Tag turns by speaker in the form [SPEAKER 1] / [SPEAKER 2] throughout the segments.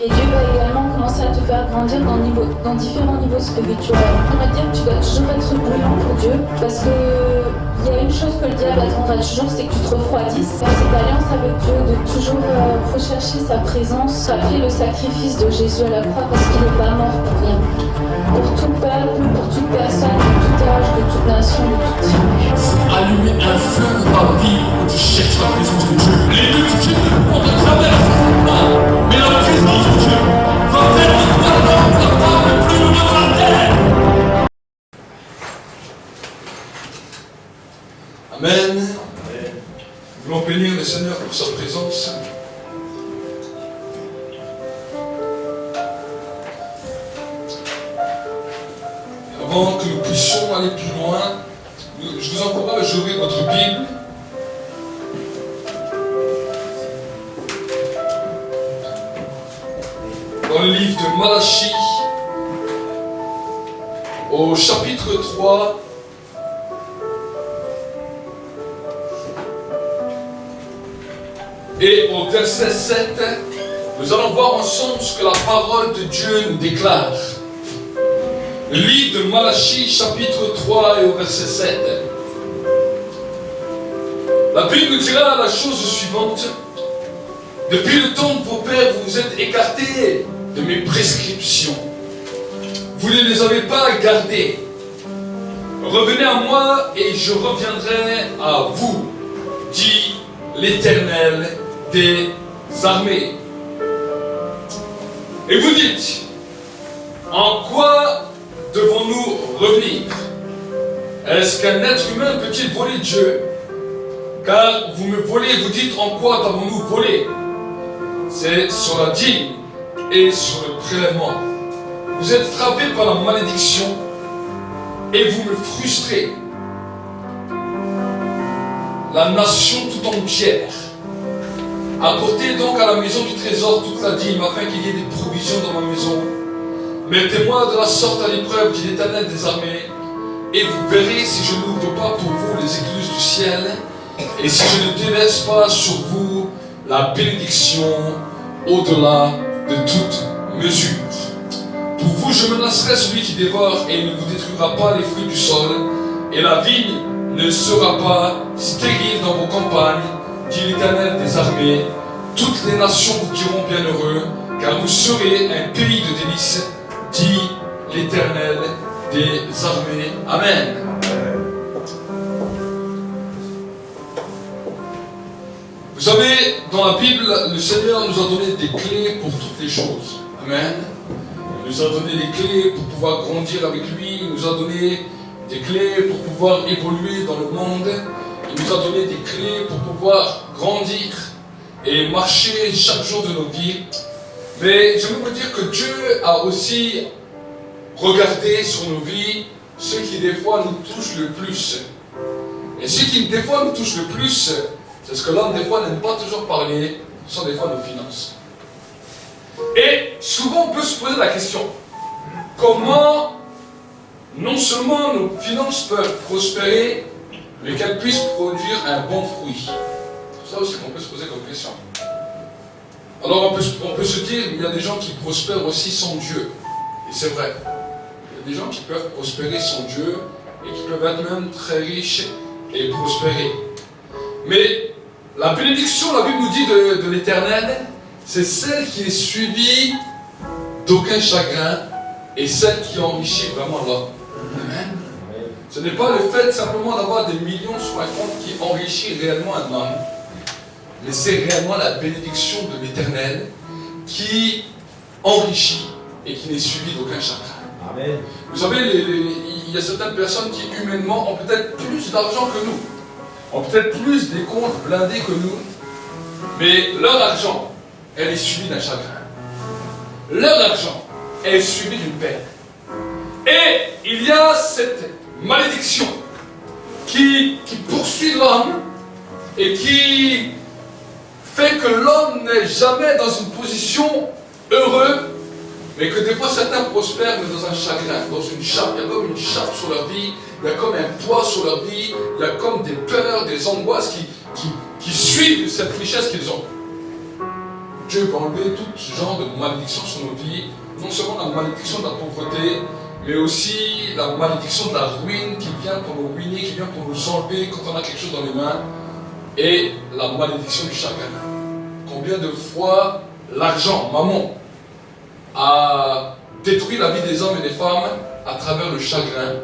[SPEAKER 1] Et Dieu va également commencer à te faire grandir dans différents niveaux spirituels. On va dire que tu dois toujours être bouillant pour Dieu, parce que il y a une chose que le diable attendra toujours, c'est que tu te refroidisses. Dans cette alliance avec Dieu, de toujours rechercher sa présence, rappeler le sacrifice de Jésus à la croix, parce qu'il n'est pas mort pour rien. Pour tout peuple, pour toute personne, de tout âge, de toute nation, de toute tribu.
[SPEAKER 2] Allumer un feu dans ta vie où tu cherches la présence de Dieu. Les multitudes ne pourront te traverser pas, mais la présence de Dieu va faire de toi l'homme, la femme le plus heureux de la terre. Amen. Nous voulons bénir le Seigneur pour sa présence. Avant que nous puissions aller plus loin, je vous encourage à ouvrir votre Bible. Dans le livre de Malachie, au chapitre 3, et au verset 7, nous allons voir ensemble ce que la parole de Dieu nous déclare. Le livre de Malachie, chapitre 3 et au verset 7. La Bible nous dira la chose suivante. Depuis le temps de vos pères, vous vous êtes écartés de mes prescriptions. Vous ne les avez pas gardées. Revenez à moi et je reviendrai à vous, dit l'Éternel des armées. Et vous dites, en quoi devons-nous revenir? Est-ce qu'un être humain peut-il voler Dieu? Car vous me volez, vous dites, en quoi avons-nous volé? C'est sur la dîme et sur le prélèvement. Vous êtes frappés par la malédiction et vous me frustrez. La nation tout entière. Apportez donc à la maison du trésor toute la dîme afin qu'il y ait des provisions dans ma maison. Mettez-moi de la sorte à l'épreuve, dit l'Éternel des armées, et vous verrez si je n'ouvre pas pour vous les écluses du ciel, et si je ne déverse pas sur vous la bénédiction au-delà de toute mesure. Pour vous, je menacerai celui qui dévore, et il ne vous détruira pas les fruits du sol, et la vigne ne sera pas stérile dans vos campagnes, dit l'Éternel des armées. Toutes les nations vous diront bienheureux, car vous serez un pays de délices, dit l'Éternel des armées. Amen. Vous savez, dans la Bible, le Seigneur nous a donné des clés pour toutes les choses. Amen. Il nous a donné des clés pour pouvoir grandir avec lui. Il nous a donné des clés pour pouvoir évoluer dans le monde. Il nous a donné des clés pour pouvoir grandir et marcher chaque jour de nos vies. Mais je veux vous dire que Dieu a aussi regardé sur nos vies ce qui des fois nous touche le plus. Et ce qui des fois nous touche le plus, c'est ce que l'homme des fois n'aime pas toujours parler, ce sont des fois nos finances. Et souvent on peut se poser la question, comment non seulement nos finances peuvent prospérer, mais qu'elles puissent produire un bon fruit. C'est ça aussi qu'on peut se poser comme question. Alors on peut se dire, il y a des gens qui prospèrent aussi sans Dieu. Et c'est vrai. Il y a des gens qui peuvent prospérer sans Dieu et qui peuvent être même très riches et prospérer. Mais la bénédiction, la Bible nous dit de l'Éternel, c'est celle qui est suivie d'aucun chagrin et celle qui enrichit vraiment l'homme. Amen. Ce n'est pas le fait simplement d'avoir des millions sur un compte qui enrichit réellement un homme, mais c'est réellement la bénédiction de l'Éternel qui enrichit et qui n'est suivie d'aucun chagrin. Amen. Vous savez, il y a certaines personnes qui humainement ont peut-être plus d'argent que nous, ont peut-être plus des comptes blindés que nous, mais leur argent, elle est suivie d'un chagrin. Leur argent, elle est suivie d'une peine. Et il y a cette malédiction qui poursuit l'homme et qui fait que l'homme n'est jamais dans une position heureuse, mais que des fois certains prospèrent mais dans un chagrin, dans une chape. Il y a comme une chape sur leur vie, il y a comme un poids sur leur vie, il y a comme des peurs, des angoisses qui suivent cette richesse qu'ils ont. Dieu peut enlever tout genre de malédiction sur nos vies. Non seulement la malédiction de la pauvreté, mais aussi la malédiction de la ruine qui vient pour nous ruiner, qui vient pour nous enlever quand on a quelque chose dans les mains. Et la malédiction du chagrin. Combien de fois l'argent, maman, a détruit la vie des hommes et des femmes à travers le chagrin,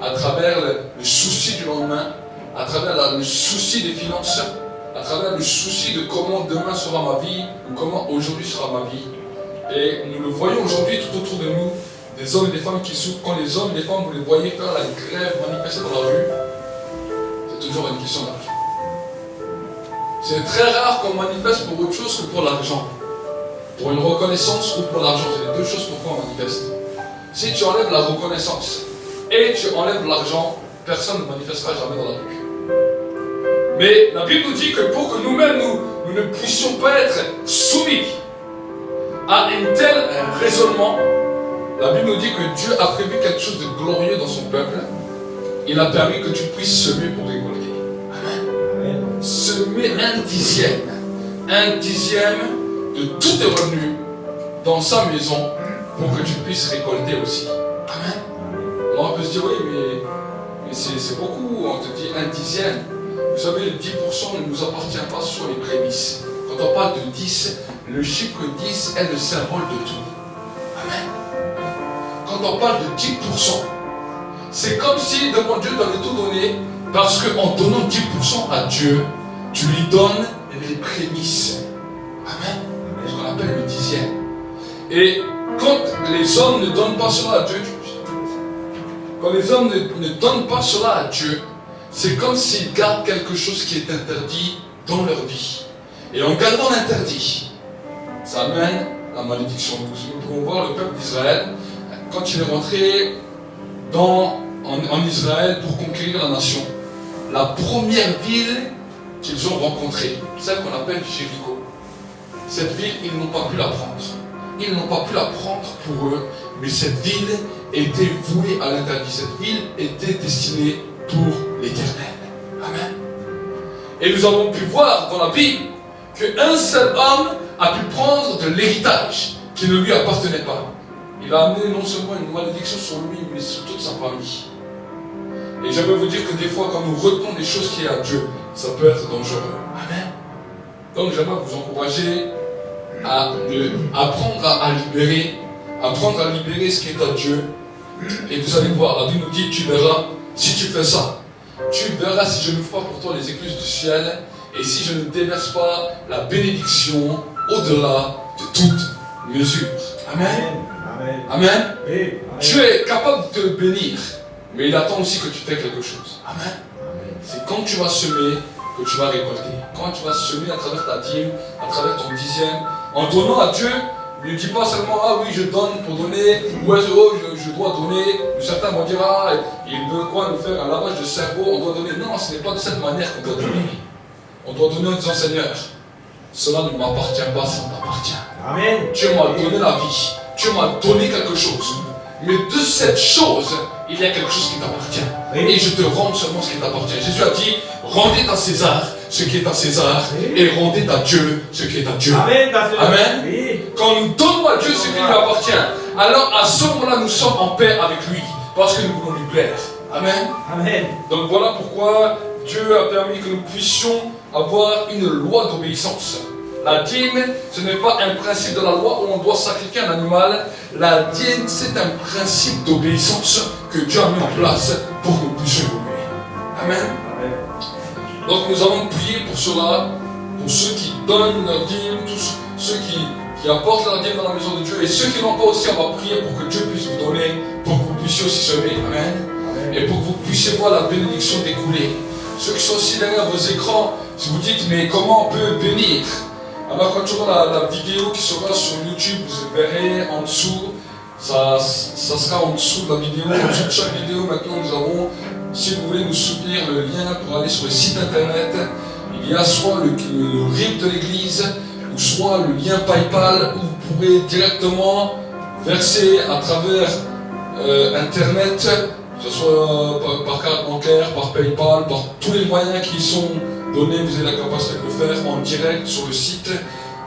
[SPEAKER 2] à travers le souci du lendemain, à travers le souci des finances, à travers le souci de comment demain sera ma vie ou comment aujourd'hui sera ma vie. Et nous le voyons aujourd'hui tout autour de nous, des hommes et des femmes qui souffrent. Quand les hommes et les femmes, vous les voyez faire la grève manifester dans la rue, c'est toujours une question d'argent. C'est très rare qu'on manifeste pour autre chose que pour l'argent. Pour une reconnaissance ou pour l'argent. C'est les deux choses pourquoi on manifeste. Si tu enlèves la reconnaissance et tu enlèves l'argent, personne ne manifestera jamais dans la rue. Mais la Bible nous dit que pour que nous-mêmes, nous ne puissions pas être soumis à un tel raisonnement, la Bible nous dit que Dieu a prévu quelque chose de glorieux dans son peuple. Il a permis que tu puisses semer pour récolter. Amen. Semer un dixième de tous tes revenus dans sa maison pour que tu puisses récolter aussi. Amen. Alors on peut se dire, oui, mais c'est beaucoup. On te dit un dixième. Vous savez, le 10% ne nous appartient pas sur les prémices. Quand on parle de 10, le chiffre 10 est le symbole de tout. Amen. Quand on parle de 10%, c'est comme si devant Dieu tu avais tout donné, parce qu'en donnant 10% à Dieu, tu lui donnes les prémices. Amen. C'est ce qu'on appelle le dixième. Et quand les hommes ne donnent pas cela à Dieu, quand les hommes ne donnent pas cela à Dieu, c'est comme s'ils gardent quelque chose qui est interdit dans leur vie. Et en gardant l'interdit, ça amène la malédiction. Nous pouvons voir le peuple d'Israël, quand il est rentré en Israël pour conquérir la nation. La première ville qu'ils ont rencontrée, celle qu'on appelle Jéricho. Cette ville, ils n'ont pas pu la prendre. Ils n'ont pas pu la prendre pour eux, mais cette ville était vouée à l'interdit. Cette ville était destinée pour l'Éternel. Amen. Et nous avons pu voir dans la Bible qu'un seul homme a pu prendre de l'héritage qui ne lui appartenait pas. Il a amené non seulement une malédiction sur lui, mais sur toute sa famille. Et j'aimerais vous dire que des fois, quand nous retenons des choses qui sont à Dieu, ça peut être dangereux. Amen. Donc j'aimerais vous encourager à apprendre à libérer ce qui est à Dieu. Et vous allez voir, la Bible nous dit, tu verras, si tu fais ça, tu verras si je n'ouvre pas pour toi les écluses du ciel, et si je ne déverse pas la bénédiction au-delà de toute mesure. Amen. Amen. Amen. Oui. Amen. Dieu est capable de te bénir, mais il attend aussi que tu fasses quelque chose. Amen. Amen. C'est quand tu vas semer que tu vas récolter. Quand tu vas semer à travers ta dîme, à travers ton dixième, en donnant à Dieu, ne dis pas seulement, ah oui, je donne pour donner, ou je dois donner. Certains vont dire, ah, il veut quoi nous faire un lavage de cerveau, on doit donner. Non, ce n'est pas de cette manière qu'on doit donner. On doit donner en disant, Seigneur, cela ne m'appartient pas, ça m'appartient. Amen. Dieu m'a donné la vie, Dieu m'a donné quelque chose. Mais de cette chose, il y a quelque chose qui t'appartient. Oui. Et je te rends seulement ce qui t'appartient. Jésus a dit, rendez à César ce qui est à César, oui, et rendez à Dieu ce qui est à Dieu. Amen. Amen. Oui. Quand nous donnons à Dieu ce qui lui appartient, alors à ce moment-là, nous sommes en paix avec lui, parce que nous voulons lui plaire. Amen. Amen. Donc voilà pourquoi Dieu a permis que nous puissions avoir une loi d'obéissance. La dîme, ce n'est pas un principe de la loi où on doit sacrifier un animal. La dîme, c'est un principe d'obéissance que Dieu a mis en place pour que nous puissions évoluer. Amen. Amen. Donc nous allons prier pour cela, pour ceux qui donnent leur dîme, tous ceux qui apportent leur dîme dans la maison de Dieu, et ceux qui n'ont pas aussi, on va prier pour que Dieu puisse vous donner, pour que vous puissiez aussi semer. Amen. Amen. Et pour que vous puissiez voir la bénédiction découler. Ceux qui sont aussi derrière vos écrans, si vous dites, mais comment on peut bénir? Alors quand tu vois la vidéo qui sera sur YouTube, vous verrez en dessous, ça sera en dessous de la vidéo. En dessous de chaque vidéo, maintenant nous avons, si vous voulez nous soutenir, le lien pour aller sur le site internet. Il y a soit le RIB de l'église, ou soit le lien PayPal, où vous pourrez directement verser à travers internet, que ce soit par carte bancaire, par PayPal, par tous les moyens qui sont donnés. Vous avez la capacité de le faire en direct sur le site.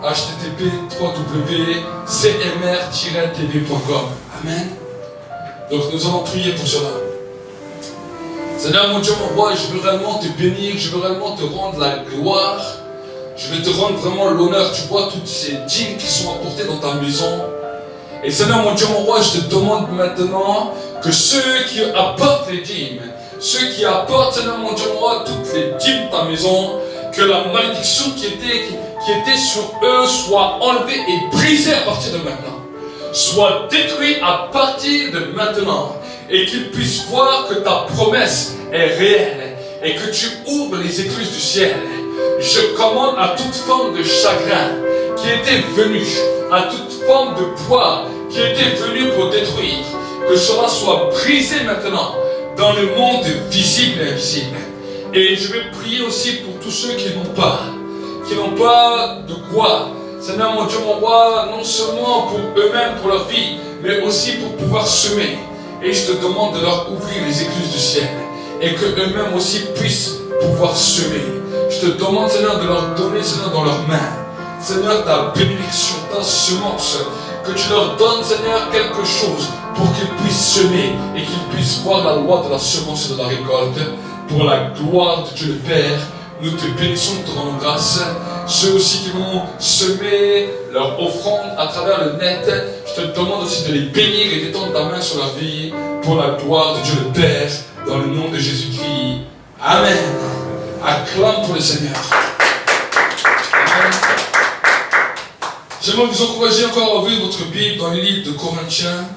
[SPEAKER 2] http://cmr-tv.com. Amen. Donc nous allons prier pour cela. Seigneur mon Dieu, mon roi, je veux réellement te bénir, je veux réellement te rendre la gloire, je veux te rendre vraiment l'honneur. Tu vois toutes ces dîmes qui sont apportées dans ta maison. Et Seigneur mon Dieu, mon roi, je te demande maintenant que ceux qui apportent les dîmes, ceux qui apportent, Seigneur mon Dieu, mon roi, toutes les dîmes de ta maison, que la malédiction qui était sur eux soit enlevée et brisée à partir de maintenant, soit détruite à partir de maintenant, et qu'ils puissent voir que ta promesse est réelle et que tu ouvres les écluses du ciel. Je commande à toute forme de chagrin qui était venue, à toute forme de poids qui était venue pour détruire, que cela soit brisé maintenant dans le monde visible et invisible. Et je vais prier aussi pour tous ceux qui n'ont pas de quoi, Seigneur mon Dieu, mon roi, non seulement pour eux-mêmes, pour leur vie, mais aussi pour pouvoir semer. Et je te demande de leur ouvrir les écluses du ciel et que eux-mêmes aussi puissent pouvoir semer. Je te demande, Seigneur, de leur donner, Seigneur, dans leurs mains, Seigneur, ta bénédiction, ta semence, que tu leur donnes, Seigneur, quelque chose pour qu'ils puissent semer et qu'ils puissent voir la loi de la semence et de la récolte. Pour la gloire de Dieu le Père, nous te bénissons, nous te rendons grâce. Ceux aussi qui vont semer leur offrande à travers le net, je te demande aussi de les bénir et d'étendre ta main sur leur vie pour la gloire de Dieu le Père, dans le nom de Jésus-Christ. Amen. Acclame pour le Seigneur. Amen. J'aimerais vous encourager encore à ouvrir votre Bible dans les livres de Corinthiens.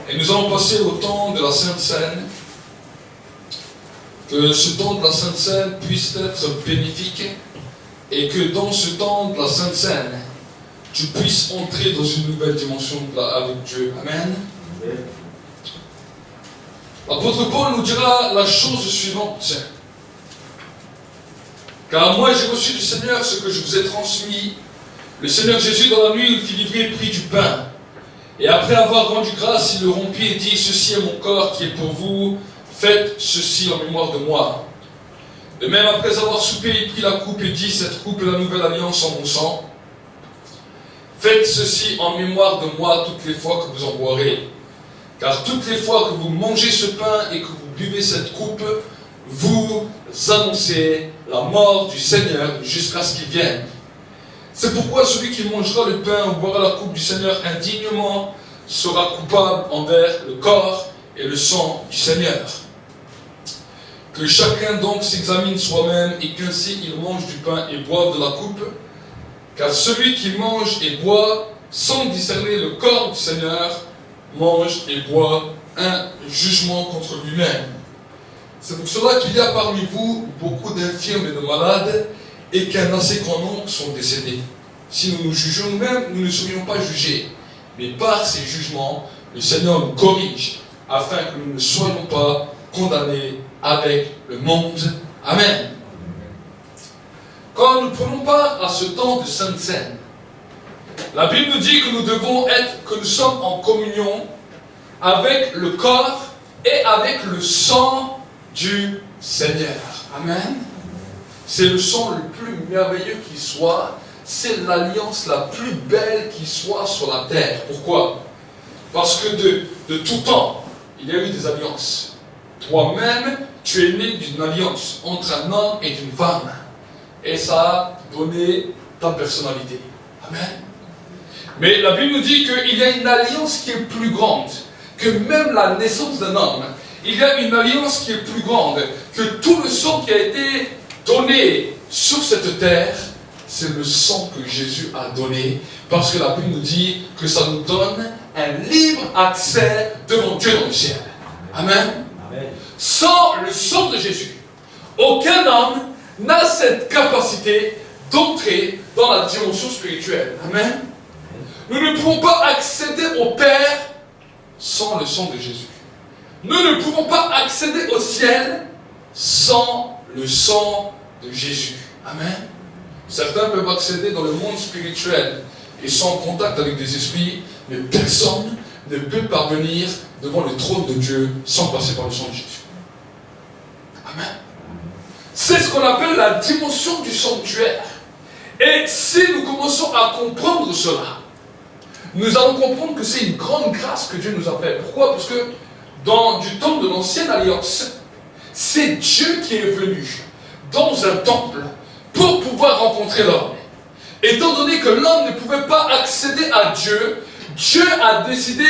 [SPEAKER 2] Et nous allons passer au temps de la Sainte Seine. Que ce temps de la Sainte Seine puisse être bénéfique et que dans ce temps de la Sainte Seine, tu puisses entrer dans une nouvelle dimension avec Dieu. Amen. L'apôtre Paul nous dira la chose suivante. Car moi j'ai reçu du Seigneur ce que je vous ai transmis. Le Seigneur Jésus dans la nuit, il fit livrer, prit du pain. Et après avoir rendu grâce, il le rompit et dit, ceci est mon corps qui est pour vous. Faites ceci en mémoire de moi. De même, après avoir soupé, il prit la coupe et dit, cette coupe est la nouvelle alliance en mon sang. Faites ceci en mémoire de moi toutes les fois que vous en boirez. Car toutes les fois que vous mangez ce pain et que vous buvez cette coupe, vous annoncez la mort du Seigneur jusqu'à ce qu'il vienne. C'est pourquoi celui qui mangera le pain ou boira la coupe du Seigneur indignement sera coupable envers le corps et le sang du Seigneur. Que chacun donc s'examine soi-même et qu'ainsi il mange du pain et boive de la coupe. Car celui qui mange et boit sans discerner le corps du Seigneur mange et boit un jugement contre lui-même. C'est pour cela qu'il y a parmi vous beaucoup d'infirmes et de malades et qu'un assez grand nombre sont décédés. Si nous nous jugions nous-mêmes, nous ne serions pas jugés. Mais par ces jugements, le Seigneur nous corrige afin que nous ne soyons pas condamnés avec le monde. Amen. Quand nous prenons part à ce temps de Sainte Seine, la Bible nous dit que nous sommes en communion avec le corps et avec le sang du Seigneur. Amen. C'est le sang le plus merveilleux qui soit. C'est l'alliance la plus belle qui soit sur la terre. Pourquoi? Parce que de tout temps, il y a eu des alliances. Toi-même, tu es né d'une alliance entre un homme et une femme. Et ça a donné ta personnalité. Amen. Mais la Bible nous dit qu'il y a une alliance qui est plus grande que même la naissance d'un homme. Il y a une alliance qui est plus grande que tout le sang qui a été donné sur cette terre. C'est le sang que Jésus a donné. Parce que la Bible nous dit que ça nous donne un libre accès devant Dieu dans le ciel. Amen. Amen. Sans le sang de Jésus, aucun homme n'a cette capacité d'entrer dans la dimension spirituelle. Amen. Nous ne pouvons pas accéder au Père sans le sang de Jésus. Nous ne pouvons pas accéder au ciel sans le sang de Jésus. Amen. Certains peuvent accéder dans le monde spirituel et sans contact avec des esprits, mais personne ne peut parvenir devant le trône de Dieu sans passer par le sang de Jésus. Amen. C'est ce qu'on appelle la dimension du sanctuaire. Et si nous commençons à comprendre cela, nous allons comprendre que c'est une grande grâce que Dieu nous a fait. Pourquoi? Parce que dans du temps de l'ancienne alliance, c'est Dieu qui est venu dans un temple pour pouvoir rencontrer l'homme. Étant donné que l'homme ne pouvait pas accéder à Dieu, Dieu a décidé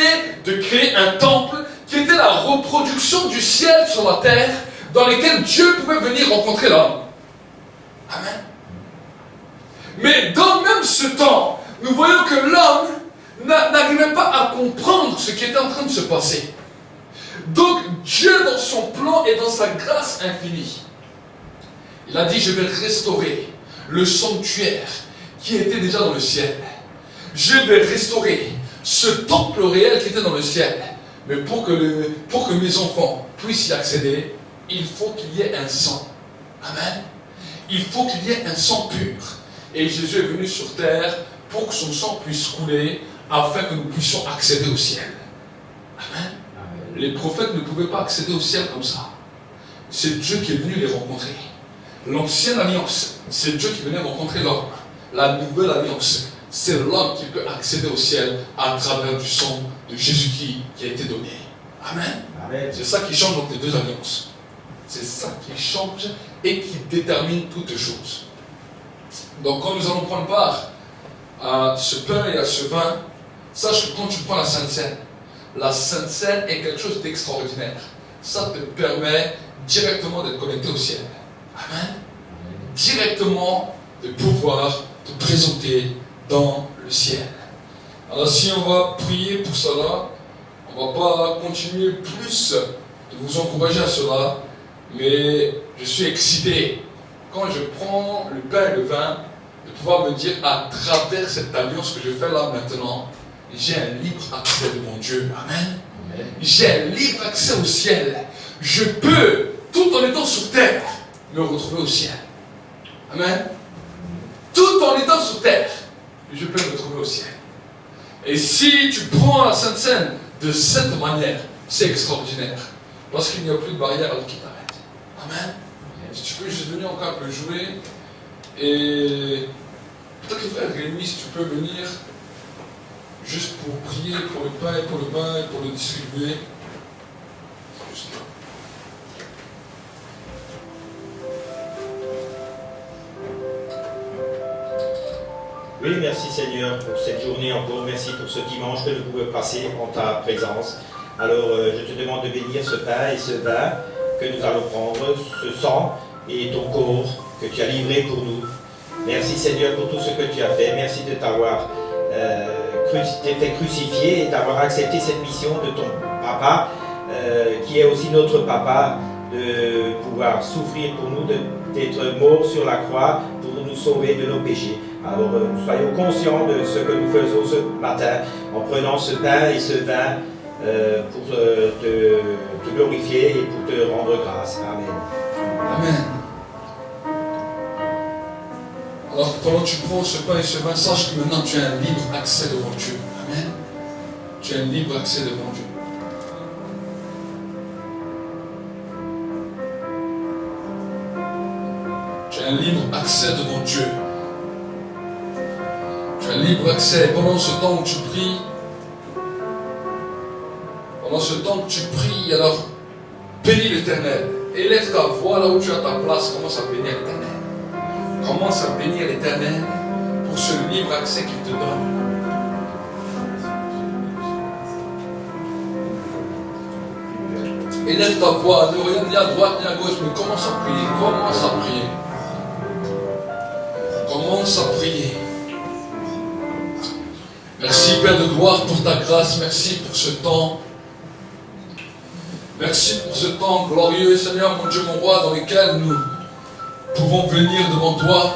[SPEAKER 2] de créer un temple qui était la reproduction du ciel sur la terre, dans lequel Dieu pouvait venir rencontrer l'homme. Amen. Mais dans même ce temps, nous voyons que l'homme n'arrivait pas à comprendre ce qui était en train de se passer. Donc Dieu, dans son plan et dans sa grâce infinie, il a dit: je vais restaurer le sanctuaire qui était déjà dans le ciel. Je vais restaurer ce temple réel qui était dans le ciel. Mais pour que mes enfants puissent y accéder, il faut qu'il y ait un sang. Amen. Il faut qu'il y ait un sang pur. Et Jésus est venu sur terre pour que son sang puisse couler, afin que nous puissions accéder au ciel. Amen. Les prophètes ne pouvaient pas accéder au ciel comme ça. C'est Dieu qui est venu les rencontrer. L'ancienne alliance, c'est Dieu qui venait rencontrer l'homme. La nouvelle alliance, c'est l'homme qui peut accéder au ciel à travers du sang de Jésus-Christ qui a été donné. Amen. Amen. C'est ça qui change entre les deux alliances. C'est ça qui change et qui détermine toutes choses. Donc quand nous allons prendre part à ce pain et à ce vin, sache que quand tu prends la Sainte Seine est quelque chose d'extraordinaire. Ça te permet directement d'être connecté au ciel. Amen. Directement de pouvoir te présenter dans le ciel. Alors si on va prier pour cela, on ne va pas continuer plus de vous encourager à cela, mais je suis excité quand je prends le pain et le vin, de pouvoir me dire à travers cette alliance que je fais là maintenant, j'ai un libre accès devant Dieu. Amen. Amen. J'ai un libre accès au ciel. Je peux, tout en étant sur terre, me retrouver au ciel. Amen. Tout en étant sur terre, je peux me retrouver au ciel. Et si tu prends la Sainte Seine de cette manière, c'est extraordinaire. Parce qu'il n'y a plus de barrière alors qu'il t'arrête. Amen. Si tu peux juste venir encore un peu jouer. Et peut-être que frère Rémi, si tu peux venir juste pour prier pour le pain et pour le vin et pour le distribuer. Juste là.
[SPEAKER 3] Oui, merci Seigneur pour cette journée encore. Merci pour ce dimanche que nous pouvons passer en ta présence. Alors, je te demande de bénir ce pain et ce vin que nous allons prendre, ce sang et ton corps que tu as livré pour nous. Merci Seigneur pour tout ce que tu as fait. Merci de t'avoir fait crucifié et d'avoir accepté cette mission de ton papa, qui est aussi notre papa, de pouvoir souffrir pour nous, d'être mort sur la croix pour nous sauver de nos péchés. Alors soyons conscients de ce que nous faisons ce matin en prenant ce pain et ce vin pour te glorifier et pour te rendre grâce. Amen.
[SPEAKER 2] Amen. Alors pendant que tu prends ce pain et ce vin, sache que maintenant tu as un libre accès devant Dieu. Amen. Tu as un libre accès devant Dieu. Tu as un libre accès devant Dieu. Tu as un libre accès. Pendant ce temps où tu pries, alors bénis l'Éternel. Élève ta voix là où tu as ta place. Commence à bénir l'Éternel. Commence à bénir l'Éternel pour ce libre accès qu'il te donne. Élève ta voix, ne regarde ni à droite ni à gauche, mais commence à prier. Commence à prier. Commence à prier. Merci Père de gloire pour ta grâce. Merci pour ce temps. Merci pour ce temps glorieux, Seigneur, mon Dieu, mon roi, dans lequel nous pouvons venir devant toi,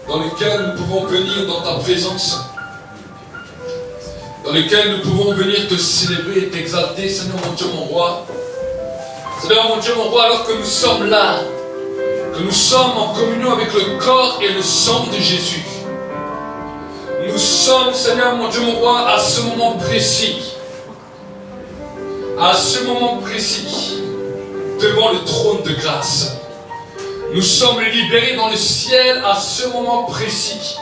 [SPEAKER 2] dans lequel nous pouvons venir dans ta présence, dans lequel nous pouvons venir te célébrer et t'exalter, Seigneur, mon Dieu, mon roi. Seigneur, mon Dieu, mon roi, alors que nous sommes là, que nous sommes en communion avec le corps et le sang de Jésus. Nous sommes, Seigneur, mon Dieu, mon roi, à ce moment précis, devant le trône de grâce. Nous sommes libérés dans le ciel à ce moment précis.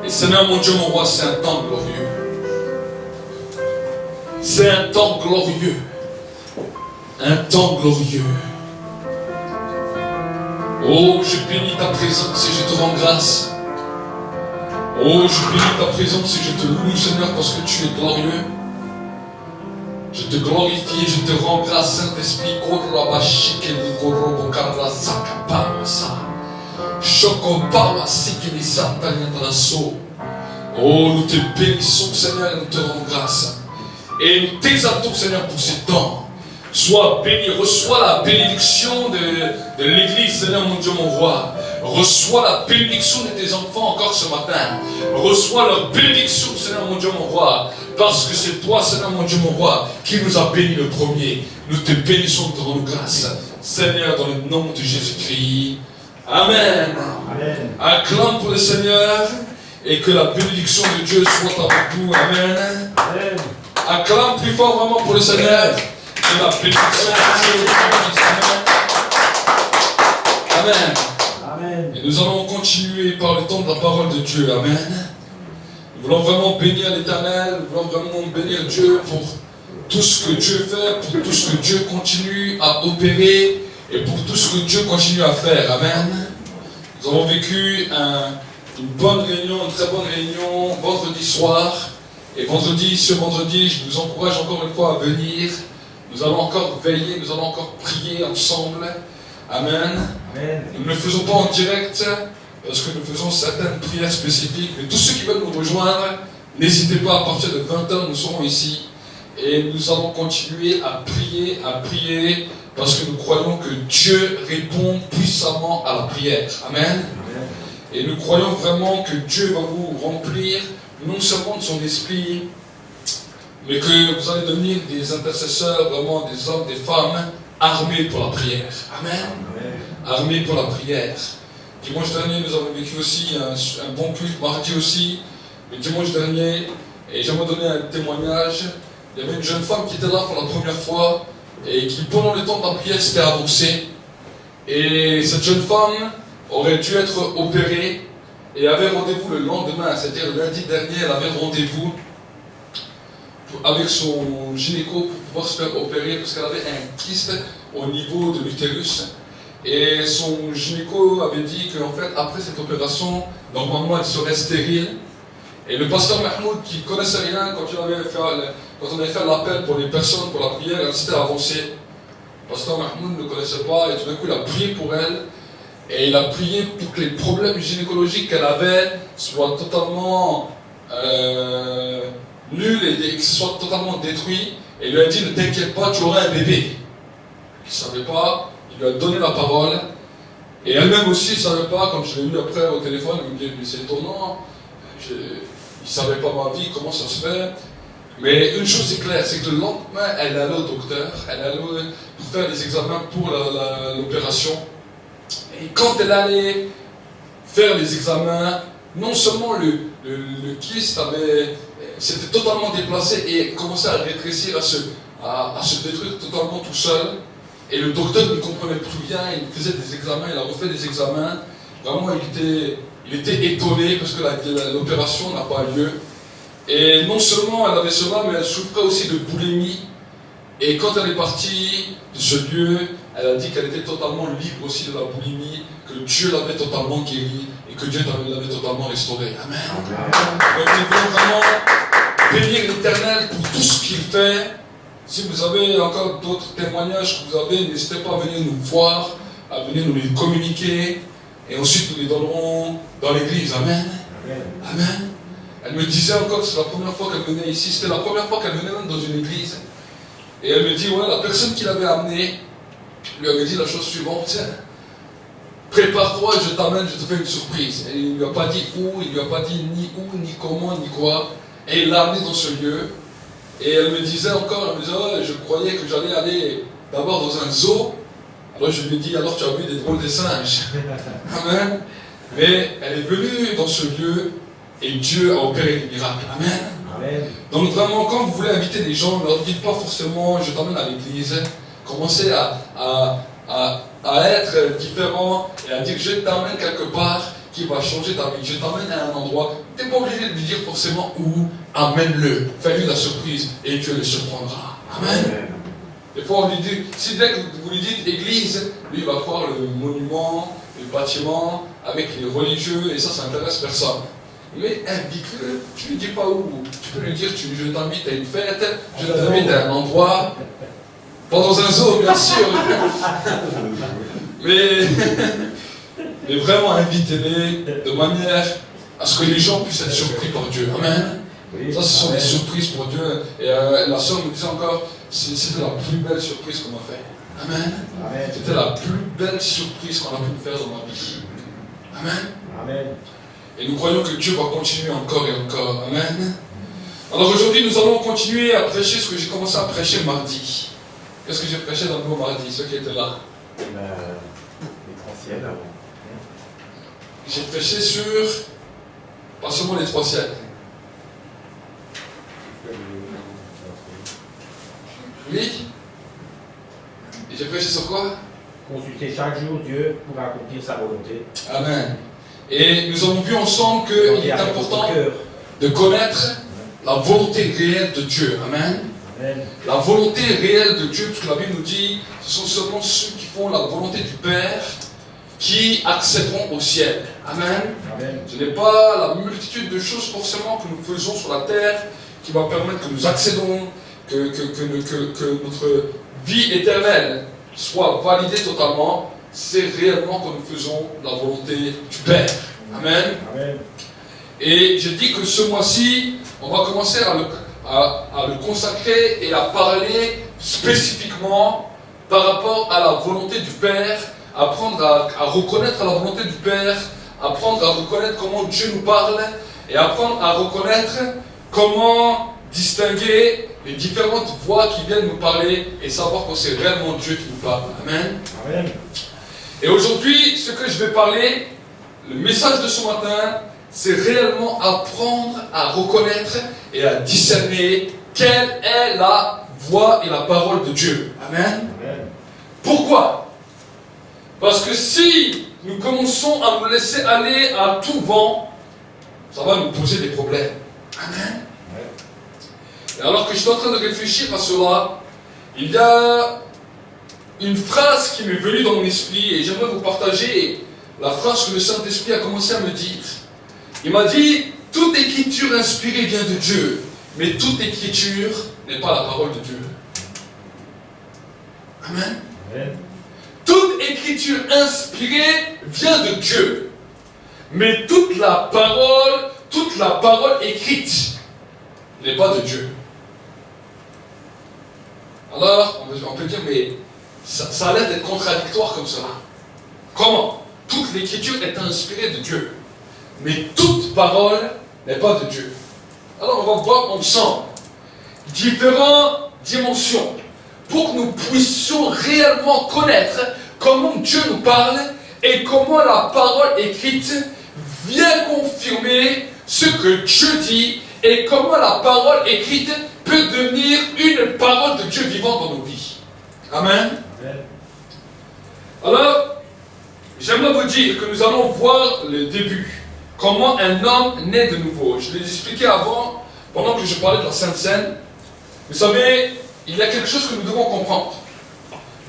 [SPEAKER 2] Et Seigneur mon Dieu, mon roi, c'est un temps glorieux. C'est un temps glorieux. Un temps glorieux. Oh, je bénis ta présence et je te rends grâce. Oh, je bénis ta présence et je te loue, Seigneur, parce que tu es glorieux. Je te glorifie et je te rends grâce, Saint-Esprit. Oh, nous te bénissons, Seigneur, et nous te rendons grâce. Et nous t'exaltons, Seigneur, pour ces temps. Sois béni, reçois la bénédiction de l'Église, Seigneur mon Dieu, mon roi. Reçois la bénédiction de tes enfants encore ce matin. Reçois la bénédiction, Seigneur mon Dieu, mon roi. Parce que c'est toi, Seigneur mon Dieu, mon roi, qui nous a bénis le premier. Nous te bénissons, nous te rendons grâce. Seigneur, dans le nom de Jésus-Christ. Amen. Amen. Acclame pour le Seigneur et que la bénédiction de Dieu soit avec vous. Amen. Amen. Acclame plus fort vraiment pour le Seigneur. Que la bénédiction de Dieu soit avec vous. Amen. Amen. Et nous allons continuer par le temps de la parole de Dieu. Amen. Nous voulons vraiment bénir l'Éternel. Nous voulons vraiment bénir Dieu pour tout ce que Dieu fait, pour tout ce que Dieu continue à opérer et pour tout ce que Dieu continue à faire. Amen. Nous avons vécu une bonne réunion, une très bonne réunion vendredi soir. Et ce vendredi, je vous encourage encore une fois à venir. Nous allons encore veiller, nous allons encore prier ensemble. Amen. Amen. Nous ne le faisons pas en direct parce que nous faisons certaines prières spécifiques. Mais tous ceux qui veulent nous rejoindre, n'hésitez pas, à partir de 20h, nous serons ici. Et nous allons continuer à prier, parce que nous croyons que Dieu répond puissamment à la prière. Amen. Amen. Et nous croyons vraiment que Dieu va vous remplir non seulement de son esprit, mais que vous allez devenir des intercesseurs, vraiment des hommes, des femmes armés pour la prière. Amen. Amen. Armés pour la prière. Dimanche dernier, nous avons vécu aussi un bon culte, mardi aussi, mais dimanche dernier, et j'aimerais donner un témoignage. Il y avait une jeune femme qui était là pour la première fois et qui, pendant le temps de la prière, s'était avancée. Et cette jeune femme aurait dû être opérée et avait rendez-vous le lendemain, c'est-à-dire le lundi dernier, elle avait rendez-vous avec son gynéco pour pouvoir se faire opérer parce qu'elle avait un kyste au niveau de l'utérus. Et son gynéco avait dit qu'en fait, après cette opération, normalement, elle serait stérile. Et le pasteur Mahmoud, qui ne connaissait rien, quand on avait fait l'appel pour les personnes, pour la prière, elle s'était avancée. Le pasteur Mahmoud ne connaissait pas, et tout d'un coup, il a prié pour elle. Et il a prié pour que les problèmes gynécologiques qu'elle avait soient totalement nuls et qu'ils soient totalement détruits. Et il lui a dit, ne t'inquiète pas, tu auras un bébé. Il ne savait pas, il lui a donné la parole. Et elle-même aussi ne savait pas, quand je l'ai eu après au téléphone, elle me dit, mais c'est étonnant. Il ne savait pas ma vie, comment ça se fait. Mais une chose est claire, c'est que le lendemain, elle allait au docteur, elle allait pour faire des examens pour l'opération. Et quand elle allait faire les examens, non seulement le kyste s'était totalement déplacé et commençait à rétrécir, à se détruire totalement tout seul. Et le docteur ne comprenait plus rien, il faisait des examens, il a refait des examens. Vraiment, il était étonné parce que l'opération n'a pas lieu. Et non seulement elle avait cela, mais elle souffrait aussi de boulimie. Et quand elle est partie de ce lieu, elle a dit qu'elle était totalement libre aussi de la boulimie, que Dieu l'avait totalement guérie et que Dieu l'avait totalement restaurée. Amen. Donc nous voulons vraiment bénir l'Éternel pour tout ce qu'il fait. Si vous avez encore d'autres témoignages que vous avez, n'hésitez pas à venir nous voir, à venir nous les communiquer. Et ensuite nous les donnerons dans l'église. Amen. Amen. Elle me disait encore que c'est la première fois qu'elle venait ici. C'était la première fois qu'elle venait même dans une église. Et elle me dit, ouais, la personne qui l'avait amenée lui avait dit la chose suivante, tiens, prépare-toi, je t'amène, je te fais une surprise. Et il ne lui a pas dit où, il ne lui a pas dit ni où, ni comment, ni quoi. Et il l'a amenée dans ce lieu. Et elle me disait encore, elle me disait, ouais, je croyais que j'allais aller d'abord dans un zoo. Alors je lui ai dit, alors tu as vu des drôles de singes. Amen. Mais elle est venue dans ce lieu et Dieu a opéré des miracles. Amen.
[SPEAKER 3] Amen.
[SPEAKER 2] Donc vraiment, quand vous voulez inviter des gens, ne leur dites pas forcément je t'emmène à l'église. Commencez à être différent et à dire je t'emmène quelque part qui va changer ta vie. Je t'emmène à un endroit. Tu n'es pas obligé de lui dire forcément où. Amène-le. Fais-lui la surprise et Dieu le surprendra. Amen. Des fois, on lui dit, si dès que vous lui dites église, lui il va voir le monument, le bâtiment, avec les religieux, et ça n'intéresse personne. Mais invite-le, tu ne lui dis pas où. Tu peux lui dire, je t'invite à une fête, je t'invite à un endroit, pas dans un zoo, bien sûr. mais vraiment invitez-les de manière à ce que les gens puissent être surpris par Dieu. Amen. Ça, ce sont des surprises pour Dieu. Et la sœur me disait encore, c'était la plus belle surprise qu'on m'a fait. Amen. C'était la plus belle surprise qu'on a pu me faire dans ma vie. Amen.
[SPEAKER 3] Amen.
[SPEAKER 2] Et nous croyons que Dieu va continuer encore et encore. Amen. Alors aujourd'hui, nous allons continuer à prêcher ce que j'ai commencé à prêcher mardi. Qu'est-ce que j'ai prêché dans le nouveau mardi, ceux qui étaient là?
[SPEAKER 4] Les 3 ciels.
[SPEAKER 2] J'ai prêché sur, pas seulement les 3 ciels. Oui. Et j'ai prêché sur quoi?
[SPEAKER 3] Consulter chaque jour Dieu pour accomplir sa volonté.
[SPEAKER 2] Amen. Et nous avons vu ensemble qu'il est important de connaître la volonté réelle de Dieu. Amen.
[SPEAKER 3] Amen.
[SPEAKER 2] La volonté réelle de Dieu, parce que la Bible nous dit, ce sont seulement ceux qui font la volonté du Père qui accéderont au ciel. Amen.
[SPEAKER 3] Amen.
[SPEAKER 2] Ce n'est pas la multitude de choses forcément que nous faisons sur la terre qui va permettre que nous accédons, que notre vie éternelle soit validée totalement. C'est réellement que nous faisons la volonté du Père. Amen.
[SPEAKER 3] Amen.
[SPEAKER 2] Et je dis que ce mois-ci, on va commencer à le consacrer et à parler spécifiquement par rapport à la volonté du Père, apprendre à reconnaître la volonté du Père, apprendre à reconnaître comment Dieu nous parle et apprendre à reconnaître comment distinguer les différentes voix qui viennent nous parler et savoir que c'est réellement Dieu qui nous parle. Amen.
[SPEAKER 3] Amen.
[SPEAKER 2] Et aujourd'hui, ce que je vais parler, le message de ce matin, c'est réellement apprendre à reconnaître et à discerner quelle est la voix et la parole de Dieu. Amen.
[SPEAKER 3] Amen.
[SPEAKER 2] Pourquoi? Parce que si nous commençons à nous laisser aller à tout vent, ça va nous poser des problèmes. Amen. Et alors que je suis en train de réfléchir à cela, il y a une phrase qui m'est venue dans mon esprit et j'aimerais vous partager la phrase que le Saint-Esprit a commencé à me dire. Il m'a dit, toute écriture inspirée vient de Dieu, mais toute écriture n'est pas la parole de Dieu. Amen.
[SPEAKER 3] Amen.
[SPEAKER 2] Toute écriture inspirée vient de Dieu, mais toute la parole écrite n'est pas de Dieu. Alors, on peut dire, mais ça a l'air d'être contradictoire comme cela. Comment? Toute l'écriture est inspirée de Dieu, mais toute parole n'est pas de Dieu. Alors, on va voir ensemble différentes dimensions pour que nous puissions réellement connaître comment Dieu nous parle et comment la parole écrite vient confirmer ce que Dieu dit et comment la parole écrite peut devenir une parole de Dieu vivante dans nos vies. Amen.
[SPEAKER 3] Amen.
[SPEAKER 2] Alors, j'aimerais vous dire que nous allons voir le début. Comment un homme naît de nouveau. Je l'ai expliqué avant, pendant que je parlais de la Sainte Seine. Vous savez, il y a quelque chose que nous devons comprendre.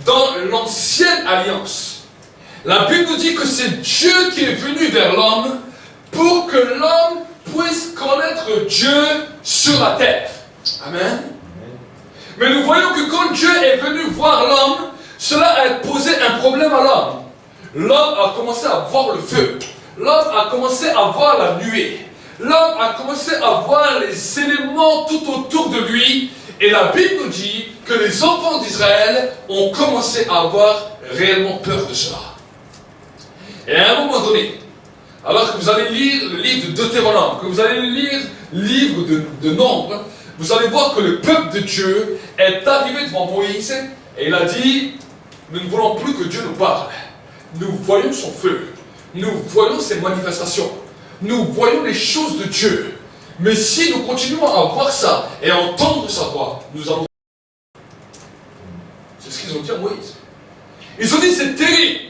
[SPEAKER 2] Dans l'ancienne alliance, la Bible nous dit que c'est Dieu qui est venu vers l'homme pour que l'homme puisse connaître Dieu sur la terre. Amen. Mais nous voyons que quand Dieu est venu voir l'homme, cela a posé un problème à l'homme. L'homme a commencé à voir le feu. L'homme a commencé à voir la nuée. L'homme a commencé à voir les éléments tout autour de lui. Et la Bible nous dit que les enfants d'Israël ont commencé à avoir réellement peur de cela. Et à un moment donné, alors que vous allez lire le livre de Deutéronome, que vous allez lire le livre de Nombres, vous allez voir que le peuple de Dieu est arrivé devant Moïse et il a dit, nous ne voulons plus que Dieu nous parle. Nous voyons son feu. Nous voyons ses manifestations. Nous voyons les choses de Dieu. Mais si nous continuons à voir ça et à entendre sa voix, nous allons... C'est ce qu'ils ont dit à Moïse. Ils ont dit, c'est terrible.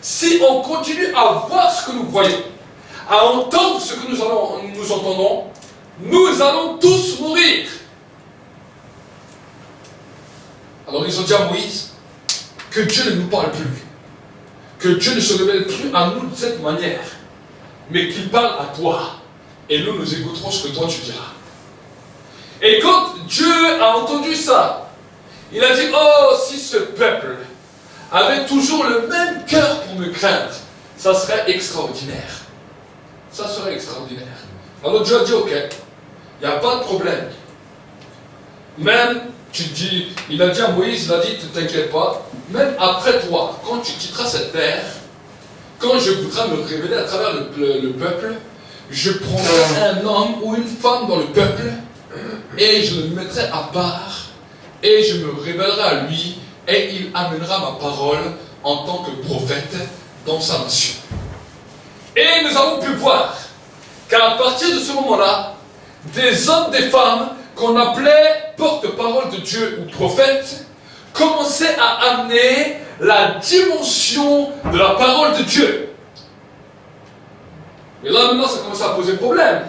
[SPEAKER 2] Si on continue à voir ce que nous voyons, à entendre ce que nous entendons, nous allons tous mourir. Alors ils ont dit à Moïse que Dieu ne nous parle plus, que Dieu ne se révèle plus à nous de cette manière, mais qu'il parle à toi. Et nous écouterons ce que toi tu diras. Et quand Dieu a entendu ça, il a dit, oh, si ce peuple avait toujours le même cœur pour me craindre, ça serait extraordinaire. Ça serait extraordinaire. Alors Dieu a dit, ok, il n'y a pas de problème. Même, il a dit à Moïse, il a dit, ne t'inquiète pas, même après toi, quand tu quitteras cette terre, quand je voudrais me révéler à travers le peuple, je prendrai un homme ou une femme dans le peuple et je le mettrai à part et je me révélerai à lui et il amènera ma parole en tant que prophète dans sa nation. Et nous avons pu voir qu'à partir de ce moment-là, des hommes, des femmes qu'on appelait porte-parole de Dieu ou prophètes commençaient à amener la dimension de la parole de Dieu. Et là maintenant ça commence à poser problème.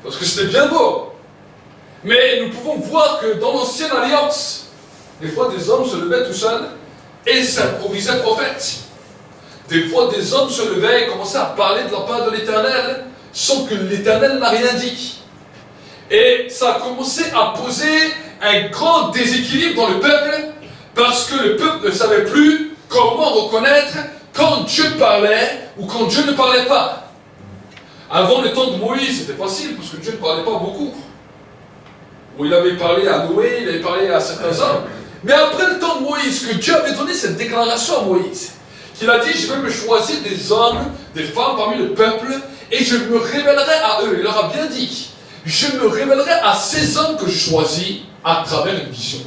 [SPEAKER 2] Parce que c'était bien beau. Mais nous pouvons voir que dans l'ancienne alliance, des fois des hommes se levaient tout seuls et s'improvisaient prophètes. Des fois des hommes se levaient et commençaient à parler de la part de l'Éternel sans que l'Éternel n'a rien dit. Et ça a commencé à poser un grand déséquilibre dans le peuple parce que le peuple ne savait plus comment reconnaître quand Dieu parlait ou quand Dieu ne parlait pas. Avant le temps de Moïse, c'était facile parce que Dieu ne parlait pas beaucoup. Où il avait parlé à Noé, il avait parlé à certains hommes. Mais après le temps de Moïse, que Dieu avait donné cette déclaration à Moïse, qu'il a dit, je vais me choisir des hommes, des femmes parmi le peuple, et je me révélerai à eux. Il leur a bien dit, je me révélerai à ces hommes que je choisis à travers une vision.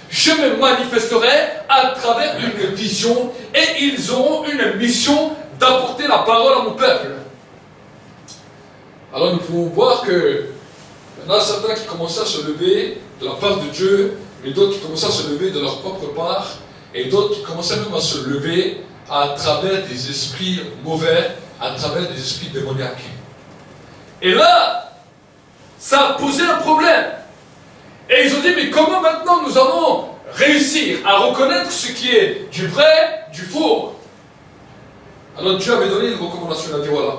[SPEAKER 2] Je me manifesterai à travers une vision, et ils auront une mission d'apporter la parole à mon peuple. Alors nous pouvons voir que maintenant certains qui commençaient à se lever de la part de Dieu, mais d'autres qui commençaient à se lever de leur propre part, et d'autres qui commençaient même à se lever à travers des esprits mauvais, à travers des esprits démoniaques. Et là, ça a posé un problème. Et ils ont dit, mais comment maintenant nous allons réussir à reconnaître ce qui est du vrai, du faux? Alors Dieu avait donné une recommandation, il a dit voilà.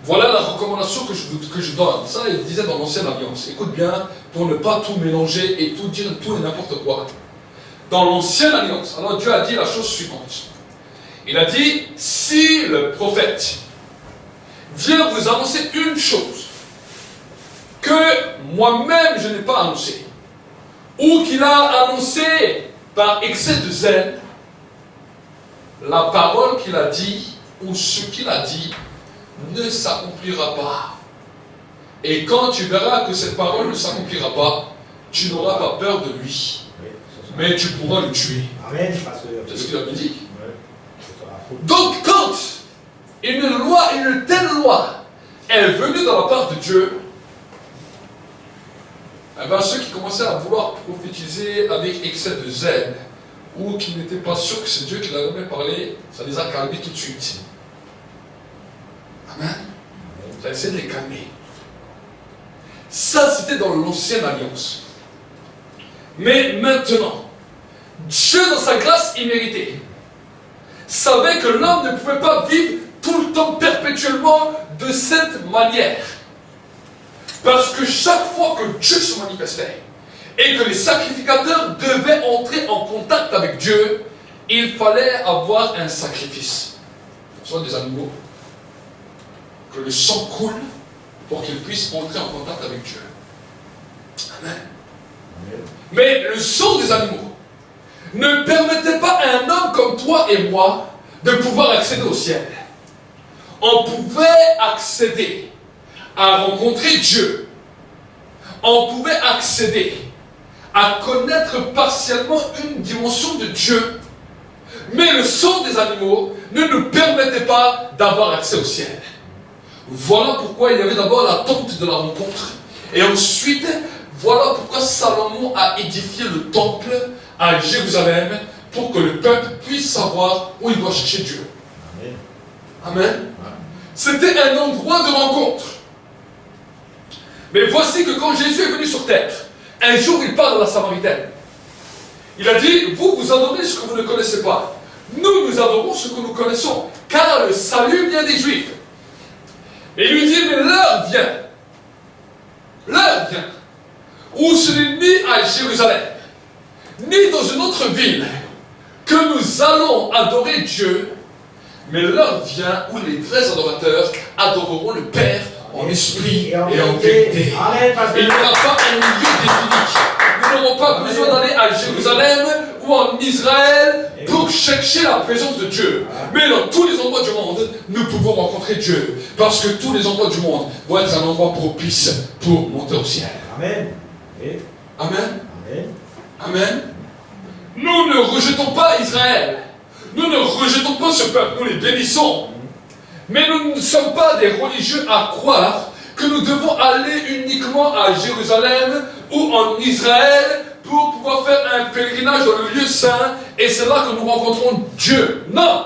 [SPEAKER 2] Voilà la recommandation que je donne. Ça, il disait dans l'ancienne alliance. Écoute bien, pour ne pas tout mélanger et tout dire tout et n'importe quoi. Dans l'ancienne alliance, alors Dieu a dit la chose suivante. Il a dit, si le prophète vient vous annoncer une chose que moi-même je n'ai pas annoncée, ou qu'il a annoncé par excès de zèle, la parole qu'il a dit, ou ce qu'il a dit, ne s'accomplira pas. Et quand tu verras que cette parole ne s'accomplira pas, tu n'auras pas peur de lui, mais tu pourras le tuer.
[SPEAKER 3] Amen.
[SPEAKER 2] C'est ce qu'il avait dit. Donc quand une telle loi est venue dans la part de Dieu, eh bien, ceux qui commençaient à vouloir prophétiser avec excès de zèle, ou qui n'étaient pas sûrs que c'est Dieu qui leur avait parlé, ça les a calmés tout de suite. Amen. Ça a essayé de les calmer. Ça, c'était dans l'ancienne alliance. Mais maintenant, Dieu, dans sa grâce imméritée, savait que l'homme ne pouvait pas vivre tout le temps perpétuellement de cette manière. Parce que chaque fois que Dieu se manifestait et que les sacrificateurs devaient entrer en contact avec Dieu, il fallait avoir un sacrifice. Soit des animaux, que le sang coule pour qu'ils puissent entrer en contact avec Dieu. Amen. Mais le sang des animaux ne permettait pas à un homme comme toi et moi de pouvoir accéder au ciel. On pouvait accéder à rencontrer Dieu. On pouvait accéder à connaître partiellement une dimension de Dieu. Mais le sang des animaux ne nous permettait pas d'avoir accès au ciel. Voilà pourquoi il y avait d'abord la tente de la rencontre. Et ensuite, voilà pourquoi Salomon a édifié le temple à Jérusalem pour que le peuple puisse savoir où il doit chercher Dieu. Amen. C'était un endroit de rencontre. Mais voici que quand Jésus est venu sur terre, un jour il parle à la Samaritaine. Il a dit, vous adorez ce que vous ne connaissez pas. Nous adorons ce que nous connaissons, car le salut vient des Juifs. Et il lui dit, mais l'heure vient, où ce n'est ni à Jérusalem, ni dans une autre ville, que nous allons adorer Dieu, mais l'heure vient où les vrais adorateurs adoreront le Père en esprit et en vérité. Il n'y aura pas un lieu défini. Nous n'aurons pas besoin d'aller à Jérusalem ou en Israël pour chercher la présence de Dieu. Mais dans tous les endroits du monde, nous pouvons rencontrer Dieu. Parce que tous les endroits du monde vont être un endroit propice pour monter au ciel.
[SPEAKER 3] Amen.
[SPEAKER 2] Amen.
[SPEAKER 3] Amen.
[SPEAKER 2] Amen. Nous ne rejetons pas Israël. Nous ne rejetons pas ce peuple. Nous les bénissons. Mais nous ne sommes pas des religieux à croire que nous devons aller uniquement à Jérusalem ou en Israël pour pouvoir faire un pèlerinage dans le lieu saint et c'est là que nous rencontrons Dieu. Non!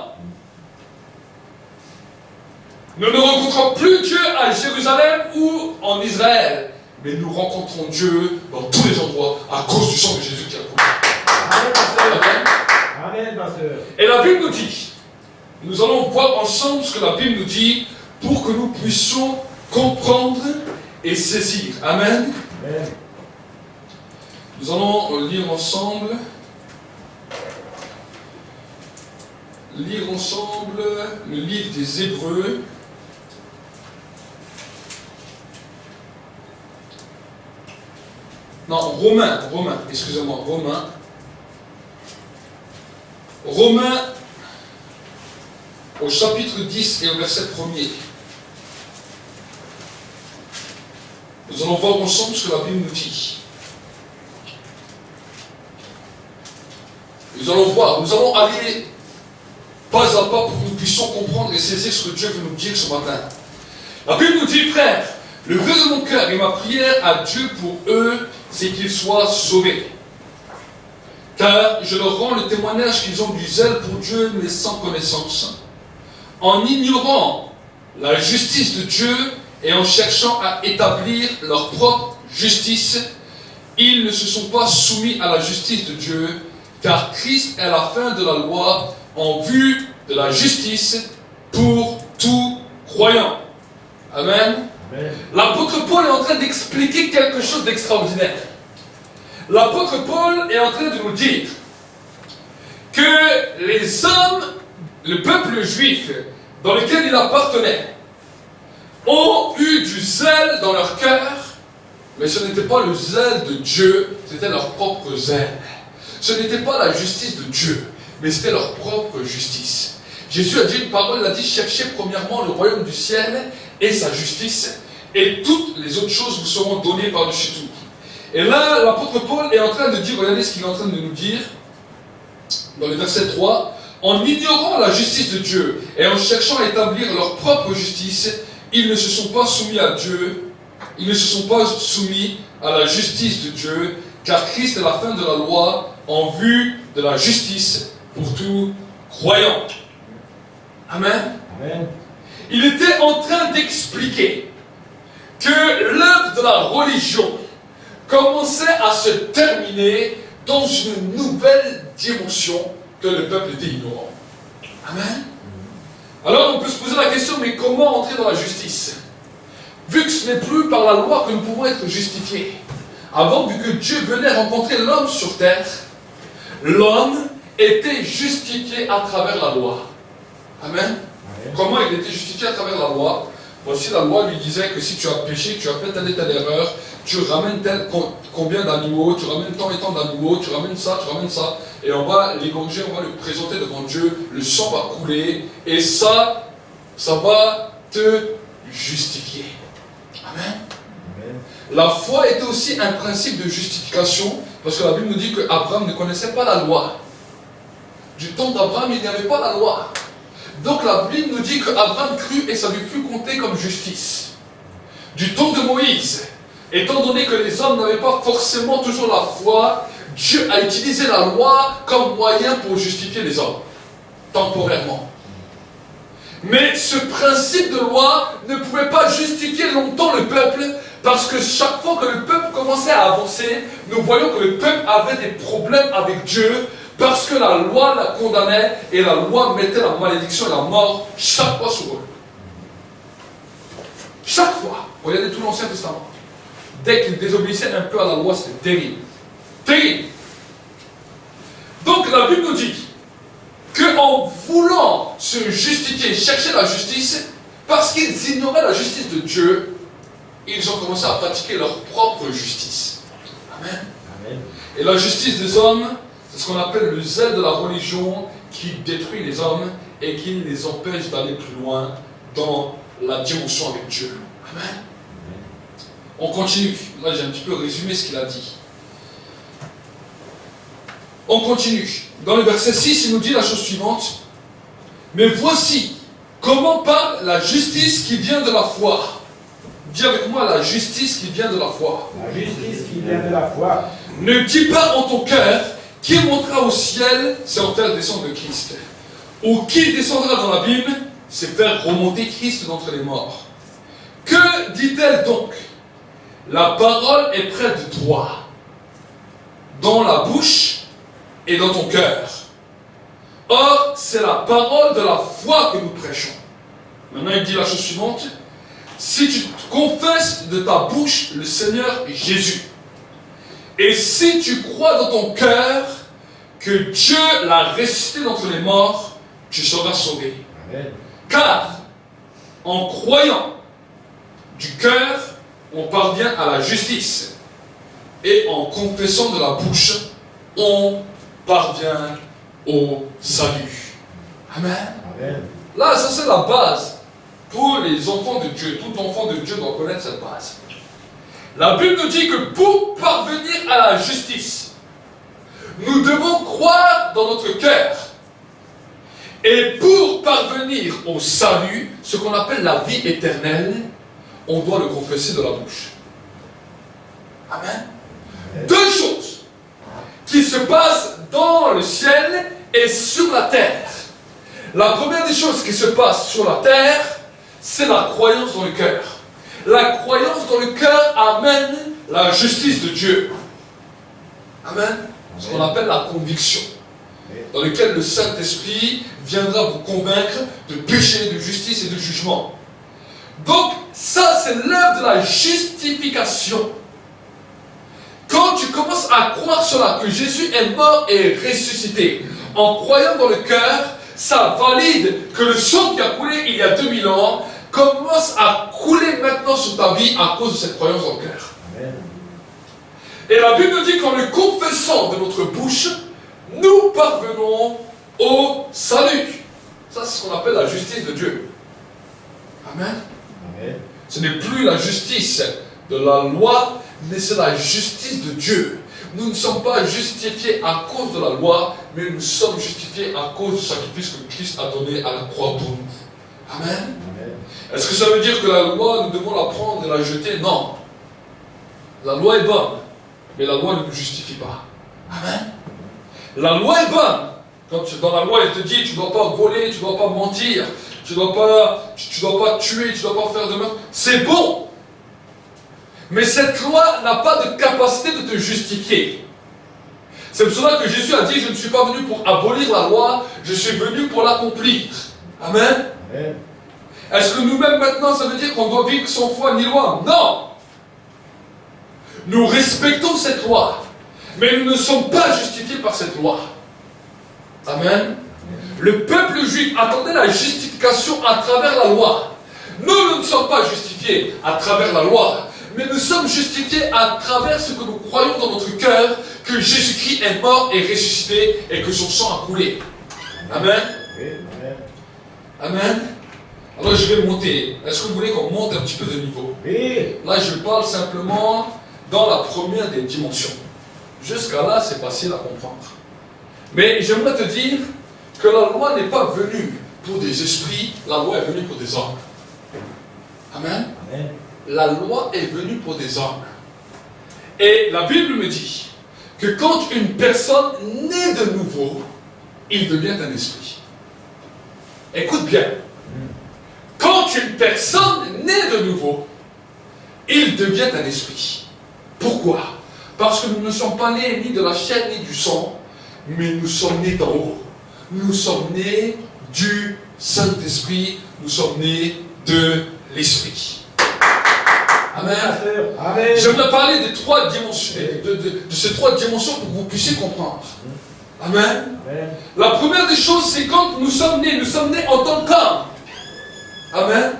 [SPEAKER 2] Nous ne rencontrons plus Dieu à Jérusalem ou en Israël, mais nous rencontrons Dieu dans tous les endroits à cause du sang de Jésus qui a coulé.
[SPEAKER 3] Amen. Amen, pasteur.
[SPEAKER 2] Et la Bible nous dit, nous allons voir ensemble ce que la Bible nous dit pour que nous puissions comprendre et saisir. Amen.
[SPEAKER 3] Amen.
[SPEAKER 2] Nous allons lire ensemble le livre des Hébreux. Non, Romains, excusez-moi, Romains au chapitre 10 et au verset 1er. Nous allons voir ensemble ce que la Bible nous dit. Nous allons aller pas à pas pour que nous puissions comprendre et saisir ce que Dieu veut nous dire ce matin. La Bible nous dit, frère, le vœu de mon cœur et ma prière à Dieu pour eux, c'est qu'ils soient sauvés. Car je leur rends le témoignage qu'ils ont du zèle pour Dieu, mais sans connaissance. En ignorant la justice de Dieu et en cherchant à établir leur propre justice, ils ne se sont pas soumis à la justice de Dieu, car Christ est la fin de la loi en vue de la justice pour tout croyant. Amen.
[SPEAKER 3] Amen.
[SPEAKER 2] L'apôtre Paul est en train d'expliquer quelque chose d'extraordinaire. L'apôtre Paul est en train de nous dire que les hommes, le peuple juif dans lequel il appartenait, ont eu du zèle dans leur cœur, mais ce n'était pas le zèle de Dieu, c'était leur propre zèle. Ce n'était pas la justice de Dieu, mais c'était leur propre justice. Jésus a dit une parole, il a dit, cherchez premièrement le royaume du ciel et sa justice, et toutes les autres choses vous seront données par-dessus tout. Et là, l'apôtre Paul est en train de dire, regardez ce qu'il est en train de nous dire, dans le verset 3, en ignorant la justice de Dieu et en cherchant à établir leur propre justice, ils ne se sont pas soumis à Dieu, ils ne se sont pas soumis à la justice de Dieu, car Christ est la fin de la loi en vue de la justice pour tout croyant. Amen.
[SPEAKER 3] Amen.
[SPEAKER 2] Il était en train d'expliquer que l'œuvre de la religion commençait à se terminer dans une nouvelle dimension que le peuple était ignorant. Amen. Alors on peut se poser la question, mais comment entrer dans la justice? Vu que ce n'est plus par la loi que nous pouvons être justifiés. Avant, vu que Dieu venait rencontrer l'homme sur terre, l'homme était justifié à travers la loi. Amen.
[SPEAKER 3] Amen.
[SPEAKER 2] Comment il était justifié à travers la loi? Voici, la loi lui disait que si tu as péché, tu as fait telle et telle erreur, tu ramènes combien d'animaux, tu ramènes tant et tant d'animaux, tu ramènes ça, et on va l'égorger, on va le présenter devant Dieu, le sang va couler, et ça va te justifier. Amen.
[SPEAKER 3] Amen.
[SPEAKER 2] La foi était aussi un principe de justification, parce que la Bible nous dit qu'Abraham ne connaissait pas la loi. Du temps d'Abraham, il n'y avait pas la loi. Donc la Bible nous dit qu'Abraham crut et ça lui fut compté comme justice. Du temps de Moïse, étant donné que les hommes n'avaient pas forcément toujours la foi, Dieu a utilisé la loi comme moyen pour justifier les hommes, temporairement. Mais ce principe de loi ne pouvait pas justifier longtemps le peuple, parce que chaque fois que le peuple commençait à avancer, nous voyons que le peuple avait des problèmes avec Dieu, parce que la loi la condamnait et la loi mettait la malédiction et la mort chaque fois sur eux. Chaque fois. Regardez tout l'Ancien Testament. Dès qu'ils désobéissaient un peu à la loi, c'était terrible. Terrible. Donc la Bible nous dit qu'en voulant se justifier, chercher la justice, parce qu'ils ignoraient la justice de Dieu, ils ont commencé à pratiquer leur propre justice. Amen.
[SPEAKER 3] Amen.
[SPEAKER 2] Et la justice des hommes, c'est ce qu'on appelle le zèle de la religion qui détruit les hommes et qui les empêche d'aller plus loin dans la dimension avec Dieu. Amen. On continue. Là, j'ai un petit peu résumé ce qu'il a dit. On continue. Dans le verset 6, il nous dit la chose suivante. Mais voici comment parle la justice qui vient de la foi. Dis avec moi la justice qui vient de la foi.
[SPEAKER 3] La justice qui vient de la foi.
[SPEAKER 2] Ne dis pas en ton cœur qui montera au ciel, c'est en faire descendre le Christ. Ou qui descendra dans l'abîme, c'est faire remonter Christ d'entre les morts. Que dit-elle donc? La parole est près de toi, dans la bouche et dans ton cœur. Or, c'est la parole de la foi que nous prêchons. Maintenant, il dit la chose suivante. Si tu confesses de ta bouche le Seigneur Jésus, et si tu crois dans ton cœur que Dieu l'a ressuscité d'entre les morts, tu seras sauvé.
[SPEAKER 3] Amen.
[SPEAKER 2] Car, en croyant du cœur, on parvient à la justice. Et en confessant de la bouche, on parvient au salut. Amen.
[SPEAKER 3] Amen.
[SPEAKER 2] Là, ça c'est la base pour les enfants de Dieu. Tout enfant de Dieu doit connaître cette base. La Bible nous dit que pour parvenir à la justice, nous devons croire dans notre cœur. Et pour parvenir au salut, ce qu'on appelle la vie éternelle, on doit le confesser de la bouche. Amen. Deux choses qui se passent dans le ciel et sur la terre. La première des choses qui se passe sur la terre, c'est la croyance dans le cœur. La croyance dans le cœur amène la justice de Dieu. Amen. Ce qu'on appelle la conviction, dans lequel le Saint-Esprit viendra vous convaincre de péché, de justice et de jugement. Donc, ça, c'est l'œuvre de la justification. Quand tu commences à croire cela, que Jésus est mort et ressuscité, en croyant dans le cœur, ça valide que le sang qui a coulé il y a 2000 ans commence à couler maintenant sur ta vie à cause de cette croyance dans le cœur.
[SPEAKER 3] Amen.
[SPEAKER 2] Et la Bible nous dit qu'en le confessant de notre bouche, nous parvenons au salut. Ça, c'est ce qu'on appelle la justice de Dieu. Amen.
[SPEAKER 3] Amen.
[SPEAKER 2] Ce n'est plus la justice de la loi, mais c'est la justice de Dieu. Nous ne sommes pas justifiés à cause de la loi, mais nous sommes justifiés à cause du sacrifice que Christ a donné à la croix pour nous. Amen.
[SPEAKER 3] Amen.
[SPEAKER 2] Est-ce que ça veut dire que la loi, nous devons la prendre et la jeter? Non. La loi est bonne, mais la loi ne nous justifie pas. Amen. La loi est bonne. Quand dans la loi, elle te dit, tu ne dois pas voler, tu ne dois pas mentir, tu ne dois pas tuer, tu ne dois pas faire de meurtre. C'est bon. Mais cette loi n'a pas de capacité de te justifier. C'est pour cela que Jésus a dit, je ne suis pas venu pour abolir la loi, je suis venu pour l'accomplir. Amen.
[SPEAKER 3] Amen.
[SPEAKER 2] Est-ce que nous-mêmes maintenant, ça veut dire qu'on doit vivre sans foi ni loi? Non. Nous respectons cette loi, mais nous ne sommes pas justifiés par cette loi. Amen. Le peuple juif attendait la justification à travers la loi. Nous ne sommes pas justifiés à travers la loi, mais nous sommes justifiés à travers ce que nous croyons dans notre cœur, que Jésus-Christ est mort et ressuscité et que son sang a coulé. Amen.
[SPEAKER 3] Oui, amen.
[SPEAKER 2] Amen. Alors je vais monter. Est-ce que vous voulez qu'on monte un petit peu de niveau?
[SPEAKER 3] Oui.
[SPEAKER 2] Là, je parle simplement dans la première des dimensions. Jusqu'à là, c'est facile à comprendre. Mais j'aimerais te dire que la loi n'est pas venue pour des esprits, la loi est venue pour des hommes. Amen.
[SPEAKER 3] Amen.
[SPEAKER 2] La loi est venue pour des hommes. Et la Bible me dit que quand une personne naît de nouveau, il devient un esprit. Écoute bien. Quand une personne naît de nouveau, il devient un esprit. Pourquoi? Parce que nous ne sommes pas nés ni de la chair ni du sang, mais nous sommes nés d'en haut. Nous sommes nés du Saint-Esprit, nous sommes nés de l'Esprit. Amen.
[SPEAKER 3] Amen.
[SPEAKER 2] J'aimerais parler des trois dimensions, de ces trois dimensions pour que vous puissiez comprendre. Amen.
[SPEAKER 3] Amen.
[SPEAKER 2] La première des choses, c'est quand nous sommes nés en tant qu'homme. Amen.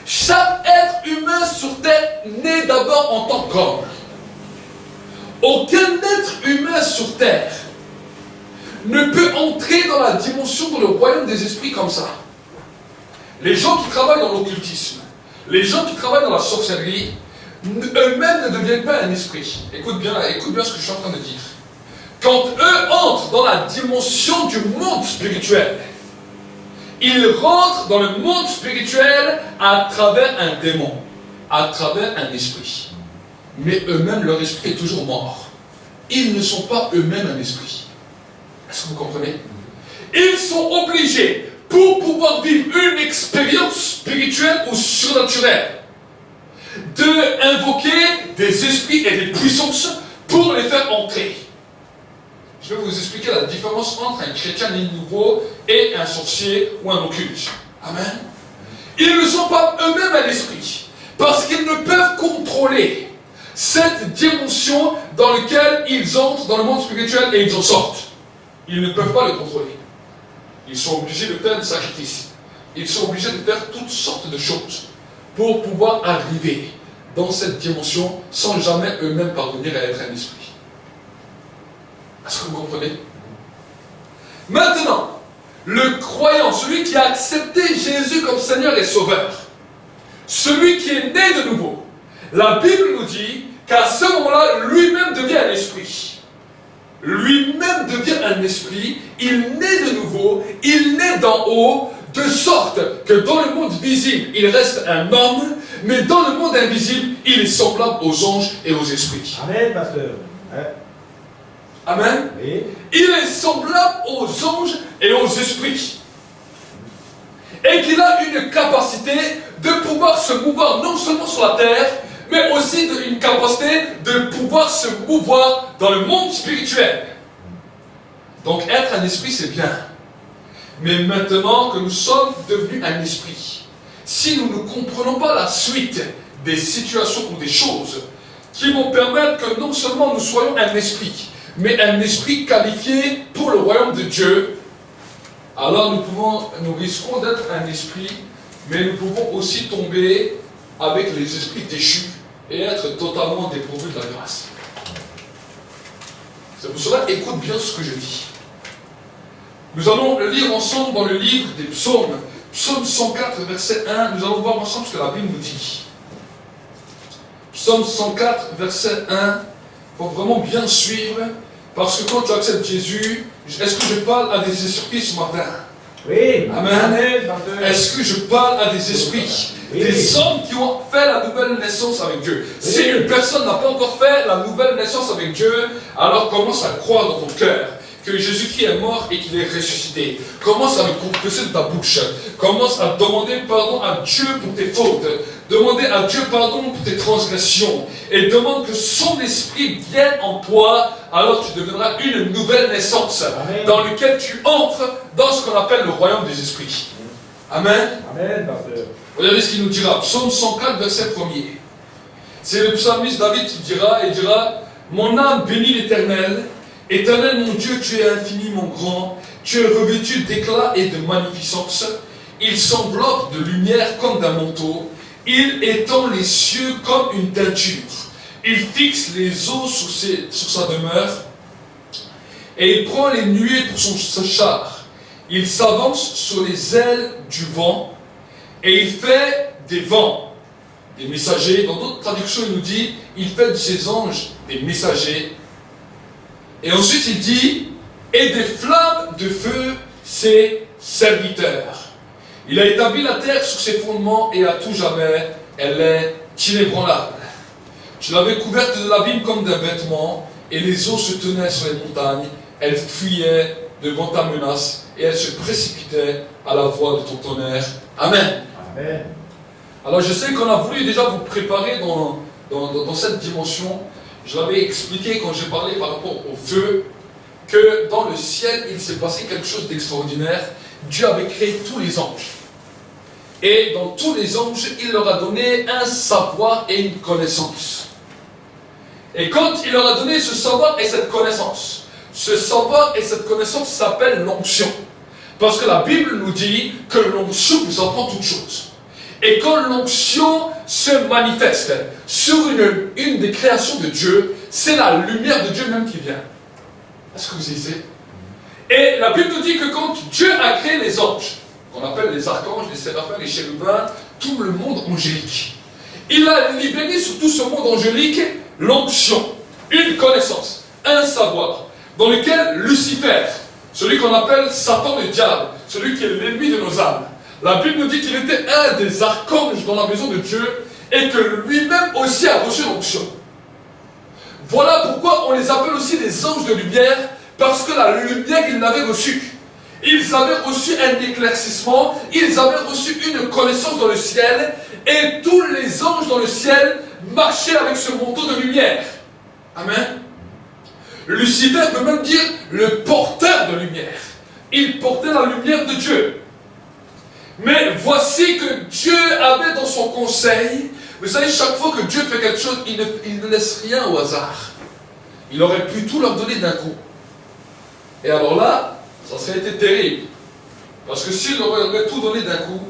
[SPEAKER 2] Chaque être humain sur terre naît d'abord en tant qu'homme. Aucun être humain sur terre ne peut entrer dans la dimension, dans le royaume des esprits comme ça. Les gens qui travaillent dans l'occultisme, les gens qui travaillent dans la sorcellerie, eux-mêmes ne deviennent pas un esprit. Écoute bien ce que je suis en train de dire. Quand eux entrent dans la dimension du monde spirituel, ils rentrent dans le monde spirituel à travers un démon, à travers un esprit. Mais eux-mêmes, leur esprit est toujours mort. Ils ne sont pas eux-mêmes un esprit. Est-ce que vous comprenez? Ils sont obligés, pour pouvoir vivre une expérience spirituelle ou surnaturelle, d'invoquer des esprits et des puissances pour les faire entrer. Je vais vous expliquer la différence entre un chrétien né nouveau et un sorcier ou un occulte. Amen. Ils ne sont pas eux-mêmes un esprit, parce qu'ils ne peuvent contrôler cette dimension dans laquelle ils entrent dans le monde spirituel et ils en sortent. Ils ne peuvent pas le contrôler. Ils sont obligés de faire des sacrifices. Ils sont obligés de faire toutes sortes de choses pour pouvoir arriver dans cette dimension sans jamais eux-mêmes parvenir à être un esprit. Est-ce que vous comprenez? Maintenant, le croyant, celui qui a accepté Jésus comme Seigneur et Sauveur, celui qui est né de nouveau, la Bible nous dit qu'à ce moment-là, lui-même devient un esprit. Lui-même devient un esprit, il naît de nouveau, il naît d'en haut, de sorte que dans le monde visible, il reste un homme, mais dans le monde invisible, il est semblable aux anges et aux esprits.
[SPEAKER 3] Amen, pasteur.
[SPEAKER 2] Amen.
[SPEAKER 3] Oui.
[SPEAKER 2] Il est semblable aux anges et aux esprits. Et qu'il a une capacité de pouvoir se mouvoir non seulement sur la terre, mais aussi une capacité de pouvoir se mouvoir dans le monde spirituel. Donc être un esprit, c'est bien. Mais maintenant que nous sommes devenus un esprit, si nous ne comprenons pas la suite des situations ou des choses qui vont permettre que non seulement nous soyons un esprit, mais un esprit qualifié pour le royaume de Dieu, alors nous risquons d'être un esprit, mais nous pouvons aussi tomber avec les esprits déchus et être totalement dépourvus de la grâce. C'est pour cela, écoute bien ce que je dis. Nous allons le lire ensemble dans le livre des psaumes, psaume 104, verset 1. Nous allons voir ensemble ce que la Bible nous dit. Psaume 104, verset 1. Il faut vraiment bien suivre, parce que quand tu acceptes Jésus, est-ce que je parle à des esprits ce matin?
[SPEAKER 3] Oui.
[SPEAKER 2] Amen. Est-ce que je parle à des esprits? Oui. Des hommes qui ont fait la nouvelle naissance avec Dieu. Oui. Si une personne n'a pas encore fait la nouvelle naissance avec Dieu, alors commence à croire dans ton cœur que Jésus-Christ est mort et qu'il est ressuscité. Commence à le confesser de ta bouche. Commence à demander pardon à Dieu pour tes fautes. Demander à Dieu pardon pour tes transgressions. Et demande que son esprit vienne en toi. Alors tu deviendras une nouvelle naissance. Amen. Dans laquelle tu entres dans ce qu'on appelle le royaume des esprits. Amen.
[SPEAKER 3] Amen, pasteur.
[SPEAKER 2] Regardez ce qu'il nous dira. Psaume 104, verset 1er. C'est le psalmiste David qui dira, il dira, mon âme bénit l'Éternel. Éternel mon Dieu, tu es infiniment grand, tu es revêtu d'éclat et de magnificence. Il s'enveloppe de lumière comme d'un manteau. Il étend les cieux comme une teinture. Il fixe les eaux sur sa demeure. Et il prend les nuées pour son char. Il s'avance sur les ailes du vent. Et il fait des vents, des messagers. Dans d'autres traductions, il nous dit, il fait de ses anges des messagers. Et ensuite, il dit, et des flammes de feu, ses serviteurs. Il a établi la terre sur ses fondements et à tout jamais, elle est inébranlable. Tu l'avais couverte de l'abîme comme d'un vêtement, et les eaux se tenaient sur les montagnes. Elle fuyait devant ta menace, et elle se précipitait à la voix de ton tonnerre. Amen.
[SPEAKER 4] Amen.
[SPEAKER 2] Alors je sais qu'on a voulu déjà vous préparer dans cette dimension. Je l'avais expliqué quand j'ai parlé par rapport au feu, que dans le ciel, il s'est passé quelque chose d'extraordinaire. Dieu avait créé tous les anges. Et dans tous les anges, il leur a donné un savoir et une connaissance. Et quand il leur a donné ce savoir et cette connaissance, ce savoir et cette connaissance s'appelle l'onction. Parce que la Bible nous dit que l'onction vous apprend toutes choses. Et quand l'onction se manifeste sur une des créations de Dieu, c'est la lumière de Dieu même qui vient. Est-ce que vous savez? Et la Bible nous dit que quand Dieu a créé les anges, qu'on appelle les archanges, les séraphins, les chérubins, tout le monde angélique, il a libéré sur tout ce monde angélique l'onction, une connaissance, un savoir, dans lequel Lucifer, celui qu'on appelle Satan le diable, celui qui est l'ennemi de nos âmes, la Bible nous dit qu'il était un des archanges dans la maison de Dieu et que lui-même aussi a reçu l'onction. Voilà pourquoi on les appelle aussi les anges de lumière, parce que la lumière, ils l'avaient reçue. Ils avaient reçu un éclaircissement, ils avaient reçu une connaissance dans le ciel, et tous les anges dans le ciel marchaient avec ce manteau de lumière. Amen. Lucifer peut même dire le porteur de lumière. Il portait la lumière de Dieu. Mais voici que Dieu avait dans son conseil, vous savez, chaque fois que Dieu fait quelque chose, il ne laisse rien au hasard. Il aurait pu tout leur donner d'un coup. Et alors là, ça serait été terrible. Parce que s'il leur aurait tout donné d'un coup,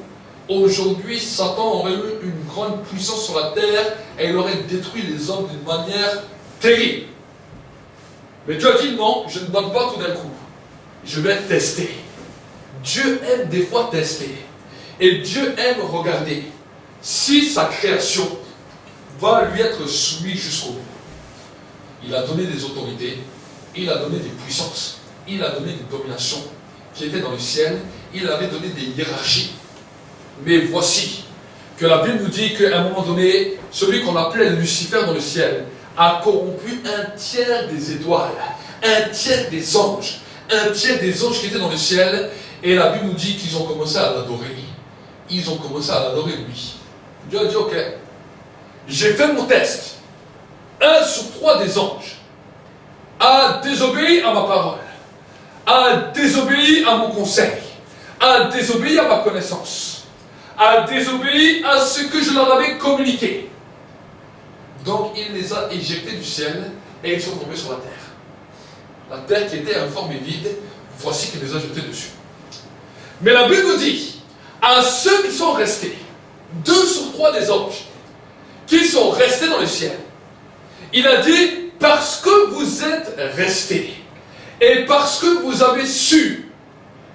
[SPEAKER 2] aujourd'hui, Satan aurait eu une grande puissance sur la terre et il aurait détruit les hommes d'une manière terrible. Mais Dieu a dit non, je ne donne pas tout d'un coup. Je vais tester. Dieu aime des fois tester. Et Dieu aime regarder si sa création va lui être soumise jusqu'au bout. Il a donné des autorités, il a donné des puissances, il a donné des dominations qui étaient dans le ciel, il avait donné des hiérarchies. Mais voici que la Bible nous dit qu'à un moment donné, celui qu'on appelait Lucifer dans le ciel a corrompu un tiers des étoiles, un tiers des anges qui étaient dans le ciel, et la Bible nous dit qu'ils ont commencé à l'adorer. Ils ont commencé à l'adorer lui. Dieu a dit, ok, j'ai fait mon test. 1 sur 3 des anges a désobéi à ma parole, a désobéi à mon conseil, a désobéi à ma connaissance, a désobéi à ce que je leur avais communiqué. Donc il les a éjectés du ciel et ils sont tombés sur la terre. La terre qui était informe et vide, voici qu'il les a jetés dessus. Mais la Bible nous dit, à ceux qui sont restés, 2 sur 3 des anges, qui sont restés dans le ciel, il a dit, parce que vous êtes restés, et parce que vous avez su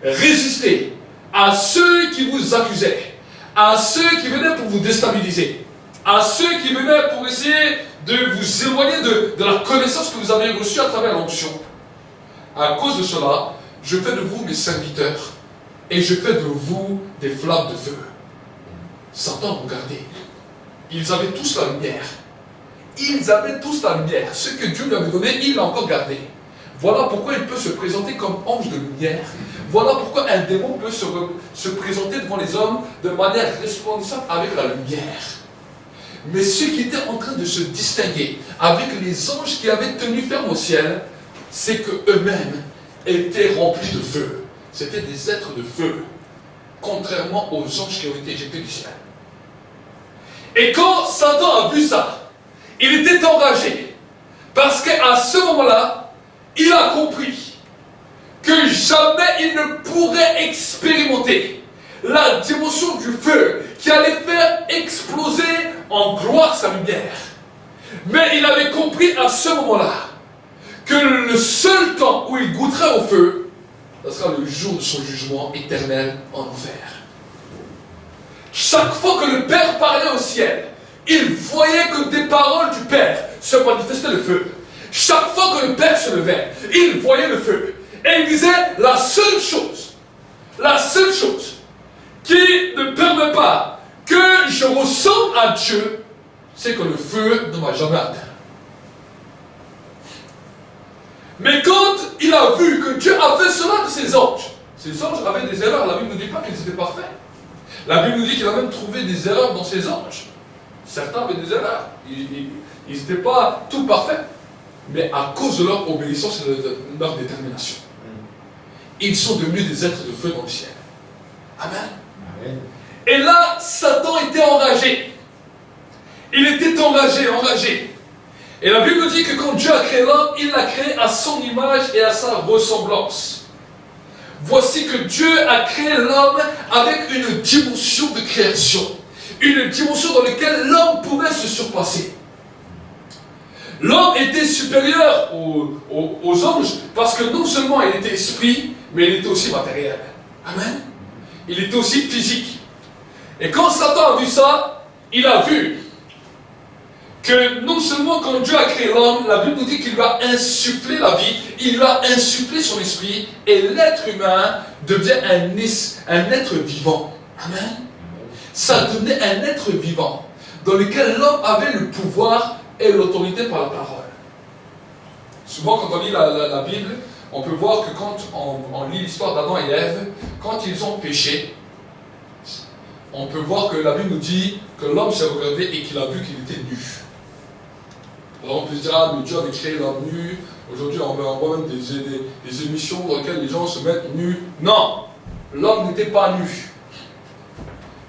[SPEAKER 2] résister à ceux qui vous accusaient, à ceux qui venaient pour vous déstabiliser, à ceux qui venaient pour essayer de vous éloigner de la connaissance que vous avez reçue à travers l'onction. À cause de cela, je fais de vous mes serviteurs, et je fais de vous des flammes de feu. Satan regardait. Ils avaient tous la lumière. Ils avaient tous la lumière. Ce que Dieu lui avait donné, il l'a encore gardé. Voilà pourquoi il peut se présenter comme ange de lumière. Voilà pourquoi un démon peut se présenter devant les hommes de manière resplendissante avec la lumière. Mais ceux qui étaient en train de se distinguer avec les anges qui avaient tenu ferme au ciel, c'est qu'eux-mêmes étaient remplis de feu. C'était des êtres de feu, contrairement aux anges qui ont été éjectés du ciel. Et quand Satan a vu ça, il était enragé, parce qu'à ce moment-là, il a compris que jamais il ne pourrait expérimenter la dimension du feu qui allait faire exploser en gloire sa lumière. Mais il avait compris à ce moment-là que le seul temps où il goûterait au feu, ce sera le jour de son jugement éternel en enfer. Chaque fois que le Père parlait au ciel, il voyait que des paroles du Père se manifestaient le feu. Chaque fois que le Père se levait, il voyait le feu. Et il disait, la seule chose qui ne permet pas que je ressemble à Dieu, c'est que le feu ne m'a jamais atteint. Mais quand il a vu que Dieu a fait cela de ses anges avaient des erreurs, la Bible ne dit pas qu'ils étaient parfaits. La Bible nous dit qu'il a même trouvé des erreurs dans ses anges. Certains avaient des erreurs, ils n'étaient pas tout parfaits, mais à cause de leur obéissance et de leur détermination, ils sont devenus des êtres de feu dans le ciel. Amen. Amen. Et là, Satan était enragé. Il était enragé. Et la Bible nous dit que quand Dieu a créé l'homme, il l'a créé à son image et à sa ressemblance. Voici que Dieu a créé l'homme avec une dimension de création. Une dimension dans laquelle l'homme pouvait se surpasser. L'homme était supérieur aux anges parce que non seulement il était esprit, mais il était aussi matériel. Amen. Il était aussi physique. Et quand Satan a vu ça, il a vu que non seulement quand Dieu a créé l'homme, la Bible nous dit qu'il lui a insufflé la vie, il lui a insufflé son esprit, et l'être humain devient un être vivant. Amen. Ça devenait un être vivant, dans lequel l'homme avait le pouvoir et l'autorité par la parole. Souvent quand on lit la Bible, on peut voir que quand on lit l'histoire d'Adam et Ève, quand ils ont péché, on peut voir que la Bible nous dit que l'homme s'est regardé et qu'il a vu qu'il était nu. Alors on peut se dire, ah mais Dieu avait créé l'homme nu, aujourd'hui on voit même des émissions dans lesquelles les gens se mettent nus. Non, l'homme n'était pas nu.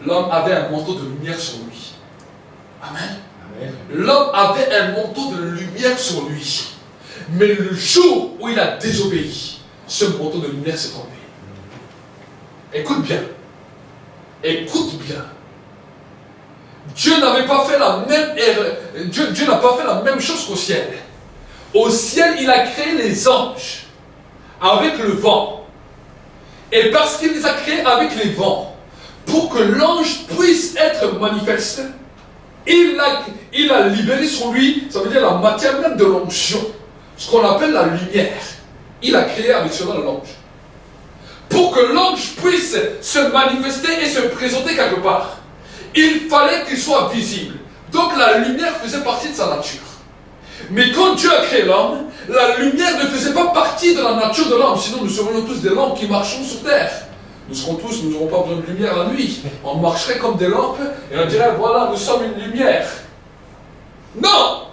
[SPEAKER 2] L'homme avait un manteau de lumière sur lui. Amen. Amen. L'homme avait un manteau de lumière sur lui. Mais le jour où il a désobéi, ce manteau de lumière s'est tombé. Écoute bien. Écoute bien. Dieu n'avait pas fait la même erreur. Dieu n'a pas fait la même chose qu'au ciel. Au ciel, il a créé les anges avec le vent. Et parce qu'il les a créés avec les vents, pour que l'ange puisse être manifeste, il a libéré sur lui, ça veut dire la matière même de l'onction, ce qu'on appelle la lumière. Il a créé avec cela l'ange. Pour que l'ange puisse se manifester et se présenter quelque part, il fallait qu'il soit visible. Donc la lumière faisait partie de sa nature. Mais quand Dieu a créé l'homme, la lumière ne faisait pas partie de la nature de l'homme, sinon nous serions tous des lampes qui marchons sur terre. Nous n'aurons pas besoin de lumière la nuit. On marcherait comme des lampes et on dirait, voilà, nous sommes une lumière. Non!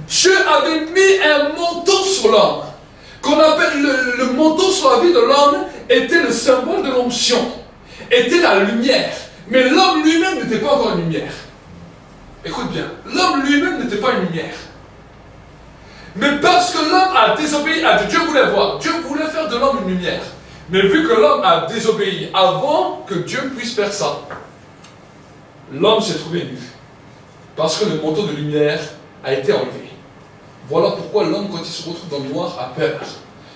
[SPEAKER 2] Dieu avait mis un manteau sur l'homme, qu'on appelle le manteau sur la vie de l'homme, était le symbole de l'onction, était la lumière. Mais l'homme lui-même n'était pas encore une lumière. Écoute bien, l'homme lui-même n'était pas une lumière. Mais parce que l'homme a désobéi à Dieu, Dieu voulait voir, Dieu voulait faire de l'homme une lumière. Mais vu que l'homme a désobéi avant que Dieu puisse faire ça, l'homme s'est trouvé nu. Parce que le manteau de lumière a été enlevé. Voilà pourquoi l'homme, quand il se retrouve dans le noir, a peur.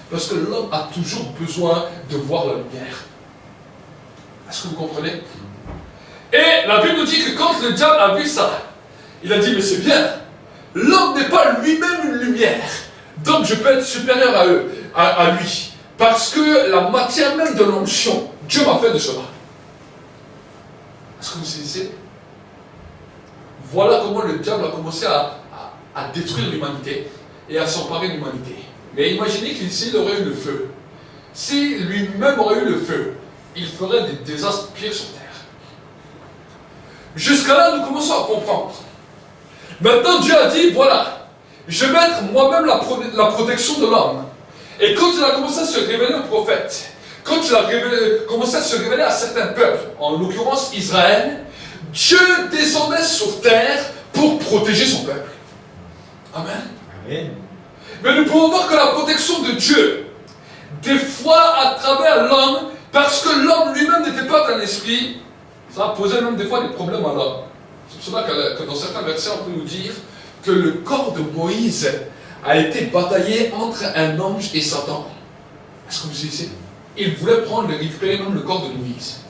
[SPEAKER 2] Parce que l'homme a toujours besoin de voir la lumière. Est-ce que vous comprenez? Et la Bible nous dit que quand le diable a vu ça, il a dit, mais c'est bien, l'homme n'est pas lui-même une lumière, donc je peux être supérieur à lui, parce que la matière même de l'onction, Dieu m'a fait de cela. Est-ce que vous saisissez? Voilà comment le diable a commencé à détruire l'humanité et à s'emparer de l'humanité. Mais imaginez s'il aurait eu le feu, si lui-même aurait eu le feu, il ferait des désastres pires sur terre. Jusqu'à là, nous commençons à comprendre. Maintenant, Dieu a dit, voilà, je vais mettre moi-même la protection de l'homme. Et quand il a commencé à se révéler aux prophètes, quand il a commencé à se révéler à certains peuples, en l'occurrence Israël, Dieu descendait sur terre pour protéger son peuple. Amen. Amen. Mais nous pouvons voir que la protection de Dieu, des fois à travers l'homme, parce que l'homme lui-même n'était pas un esprit, ça posait même des fois des problèmes à l'homme. C'est pour cela que dans certains versets, on peut nous dire que le corps de Moïse a été bataillé entre un ange et Satan. Est-ce que vous savez? Il voulait récupérer même le corps de Moïse.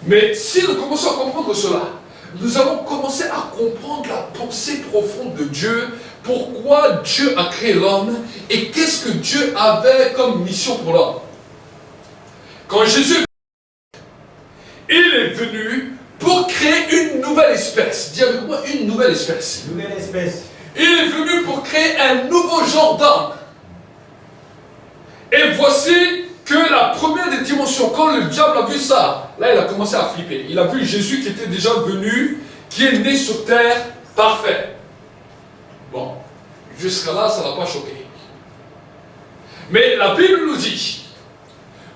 [SPEAKER 2] Mais si nous commençons à comprendre cela, nous allons commencer à comprendre la pensée profonde de Dieu, pourquoi Dieu a créé l'homme et qu'est-ce que Dieu avait comme mission pour l'homme. Quand Jésus venu pour créer une nouvelle espèce. Dis avec moi, une nouvelle espèce.
[SPEAKER 3] Nouvelle espèce.
[SPEAKER 2] Il est venu pour créer un nouveau genre d'homme. Et voici que la première des dimensions, quand le diable a vu ça, là il a commencé à flipper. Il a vu Jésus qui était déjà venu, qui est né sur terre, parfait. Bon, jusqu'à là, ça ne l'a pas choqué. Mais la Bible nous dit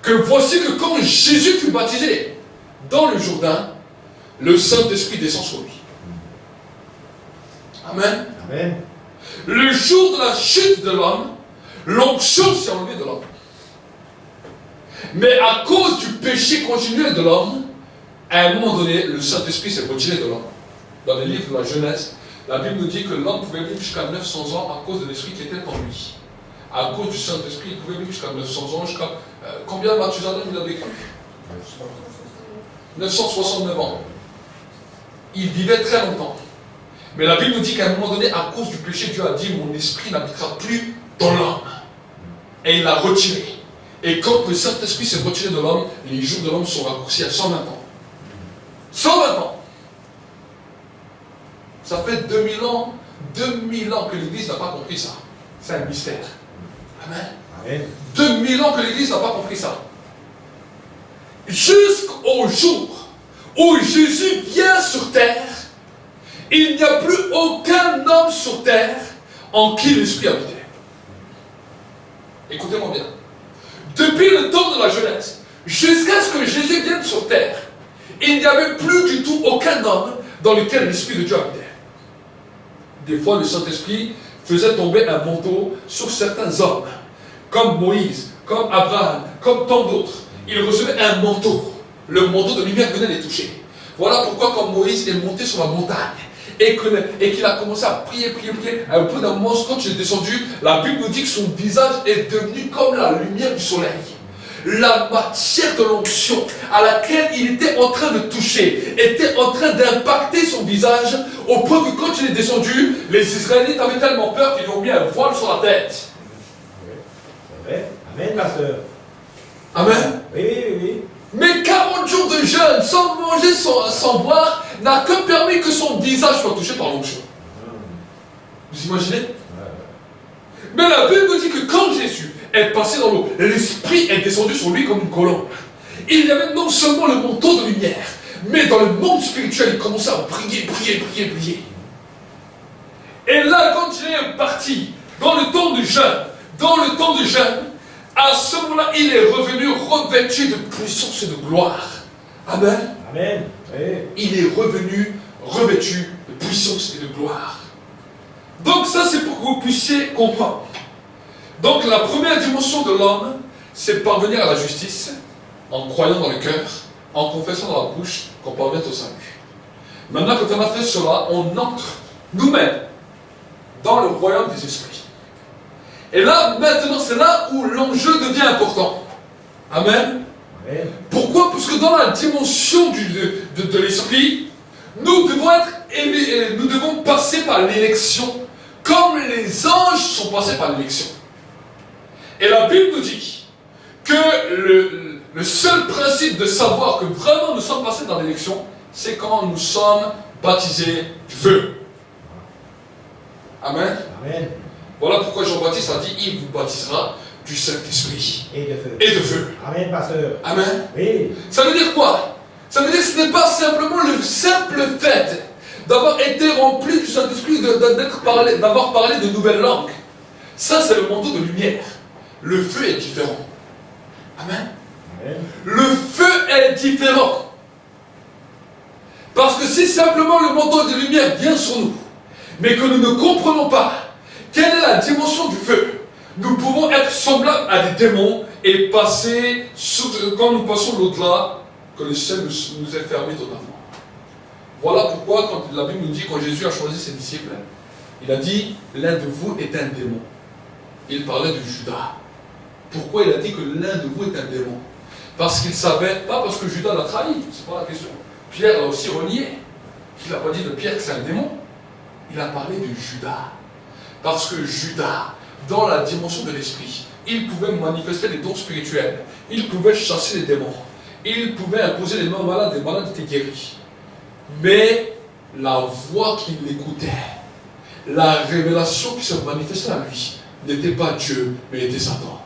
[SPEAKER 2] que voici que quand Jésus fut baptisé dans le Jourdain, le Saint-Esprit descend sur lui. Amen.
[SPEAKER 3] Amen.
[SPEAKER 2] Le jour de la chute de l'homme, l'onction s'est enlevée de l'homme. Mais à cause du péché continuel de l'homme, à un moment donné, le Saint-Esprit s'est retiré de l'homme. Dans les livres de la Genèse, la Bible nous dit que l'homme pouvait vivre jusqu'à 900 ans à cause de l'Esprit qui était en lui. À cause du Saint-Esprit, il pouvait vivre jusqu'à 900 ans, jusqu'à... combien Mathusalem il a vécu? 969 ans. Il vivait très longtemps. Mais la Bible nous dit qu'à un moment donné, à cause du péché, Dieu a dit, mon esprit n'habitera plus dans l'homme. Et il l'a retiré. Et quand le Saint-Esprit s'est retiré de l'homme, les jours de l'homme sont raccourcis à 120 ans. 120 ans. Ça fait 2000 ans que l'Église n'a pas compris ça. C'est un mystère. Amen.
[SPEAKER 3] Amen.
[SPEAKER 2] 2000 ans que l'Église n'a pas compris ça. Jusqu'au jour où Jésus vient sur terre, il n'y a plus aucun homme sur terre en qui l'Esprit habitait. Écoutez-moi bien. Depuis le temps de la Genèse, jusqu'à ce que Jésus vienne sur terre, il n'y avait plus du tout aucun homme dans lequel l'Esprit de Dieu habitait. Des fois, le Saint-Esprit faisait tomber un manteau sur certains hommes, comme Moïse, comme Abraham, comme tant d'autres. Il recevait un manteau. Le manteau de lumière venait les toucher. Voilà pourquoi quand Moïse est monté sur la montagne et qu'il a commencé à prier, à un peu d'un moment, quand il est descendu, la Bible nous dit que son visage est devenu comme la lumière du soleil. La matière de l'onction à laquelle il était en train de toucher était en train d'impacter son visage au point que quand il est descendu, les Israélites avaient tellement peur qu'ils lui ont mis un voile sur la tête.
[SPEAKER 3] C'est vrai. Amen, pasteur.
[SPEAKER 2] Amen.
[SPEAKER 3] Oui.
[SPEAKER 2] Mais 40 jours de jeûne, sans manger, sans boire, n'a que permis que son visage soit touché par l'onction. Vous imaginez? Mais la Bible nous dit que quand Jésus est passé dans l'eau, l'Esprit est descendu sur lui comme une colombe. Il y avait non seulement le manteau de lumière, mais dans le monde spirituel, il commençait à briller. Et là, quand il est parti, dans le temps de jeûne, à ce moment-là, il est revenu revêtu de puissance et de gloire. Amen.
[SPEAKER 3] Amen. Oui.
[SPEAKER 2] Il est revenu revêtu de puissance et de gloire. Donc ça, c'est pour que vous puissiez comprendre. Donc la première dimension de l'homme, c'est parvenir à la justice, en croyant dans le cœur, en confessant dans la bouche, qu'on parvienne au salut. Maintenant, quand on a fait cela, on entre nous-mêmes dans le royaume des esprits. Et là, maintenant, c'est là où l'enjeu devient important. Amen.
[SPEAKER 3] Amen.
[SPEAKER 2] Pourquoi? Parce que dans la dimension de l'esprit, nous devons passer par l'élection, comme les anges sont passés par l'élection. Et la Bible nous dit que le seul principe de savoir que vraiment nous sommes passés dans l'élection, c'est quand nous sommes baptisés du feu. Amen.
[SPEAKER 3] Amen.
[SPEAKER 2] Voilà pourquoi Jean-Baptiste a dit, il vous baptisera du Saint-Esprit.
[SPEAKER 3] Et de feu.
[SPEAKER 2] Et de feu.
[SPEAKER 3] Amen, pasteur.
[SPEAKER 2] Amen.
[SPEAKER 3] Oui.
[SPEAKER 2] Ça veut dire quoi? Ça veut dire que ce n'est pas simplement le simple fait d'avoir été rempli du Saint-Esprit, d'avoir parlé de nouvelles langues. Ça, c'est le manteau de lumière. Le feu est différent. Amen.
[SPEAKER 3] Amen.
[SPEAKER 2] Le feu est différent. Parce que si simplement le manteau de lumière vient sur nous, mais que nous ne comprenons pas quelle est la dimension du feu, nous pouvons être semblables à des démons et passer, quand nous passons l'au-delà, que le ciel nous est fermé totalement. Voilà pourquoi, quand la Bible nous dit, quand Jésus a choisi ses disciples, il a dit, l'un de vous est un démon. Il parlait de Judas. Pourquoi il a dit que l'un de vous est un démon? Parce qu'il savait, pas parce que Judas l'a trahi, c'est pas la question. Pierre l'a aussi renié. Il n'a pas dit de Pierre que c'est un démon. Il a parlé de Judas. Parce que Judas, dans la dimension de l'esprit, il pouvait manifester les dons spirituels. Il pouvait chasser les démons. il pouvait imposer les mains aux malades, les malades étaient guéris. Mais la voix qui l'écoutait, la révélation qui se manifestait à lui, n'était pas Dieu, mais était Satan.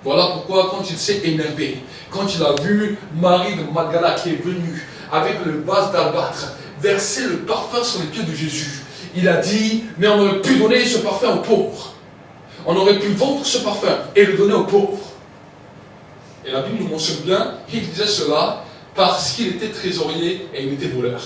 [SPEAKER 2] Voilà pourquoi quand il s'est énervé, quand il a vu Marie de Magdala qui est venue avec le vase d'albâtre, verser le parfum sur les pieds de Jésus, il a dit, mais on aurait pu donner ce parfum aux pauvres. On aurait pu vendre ce parfum et le donner aux pauvres. Et la Bible nous mentionne bien qu'il disait cela parce qu'il était trésorier et il était voleur.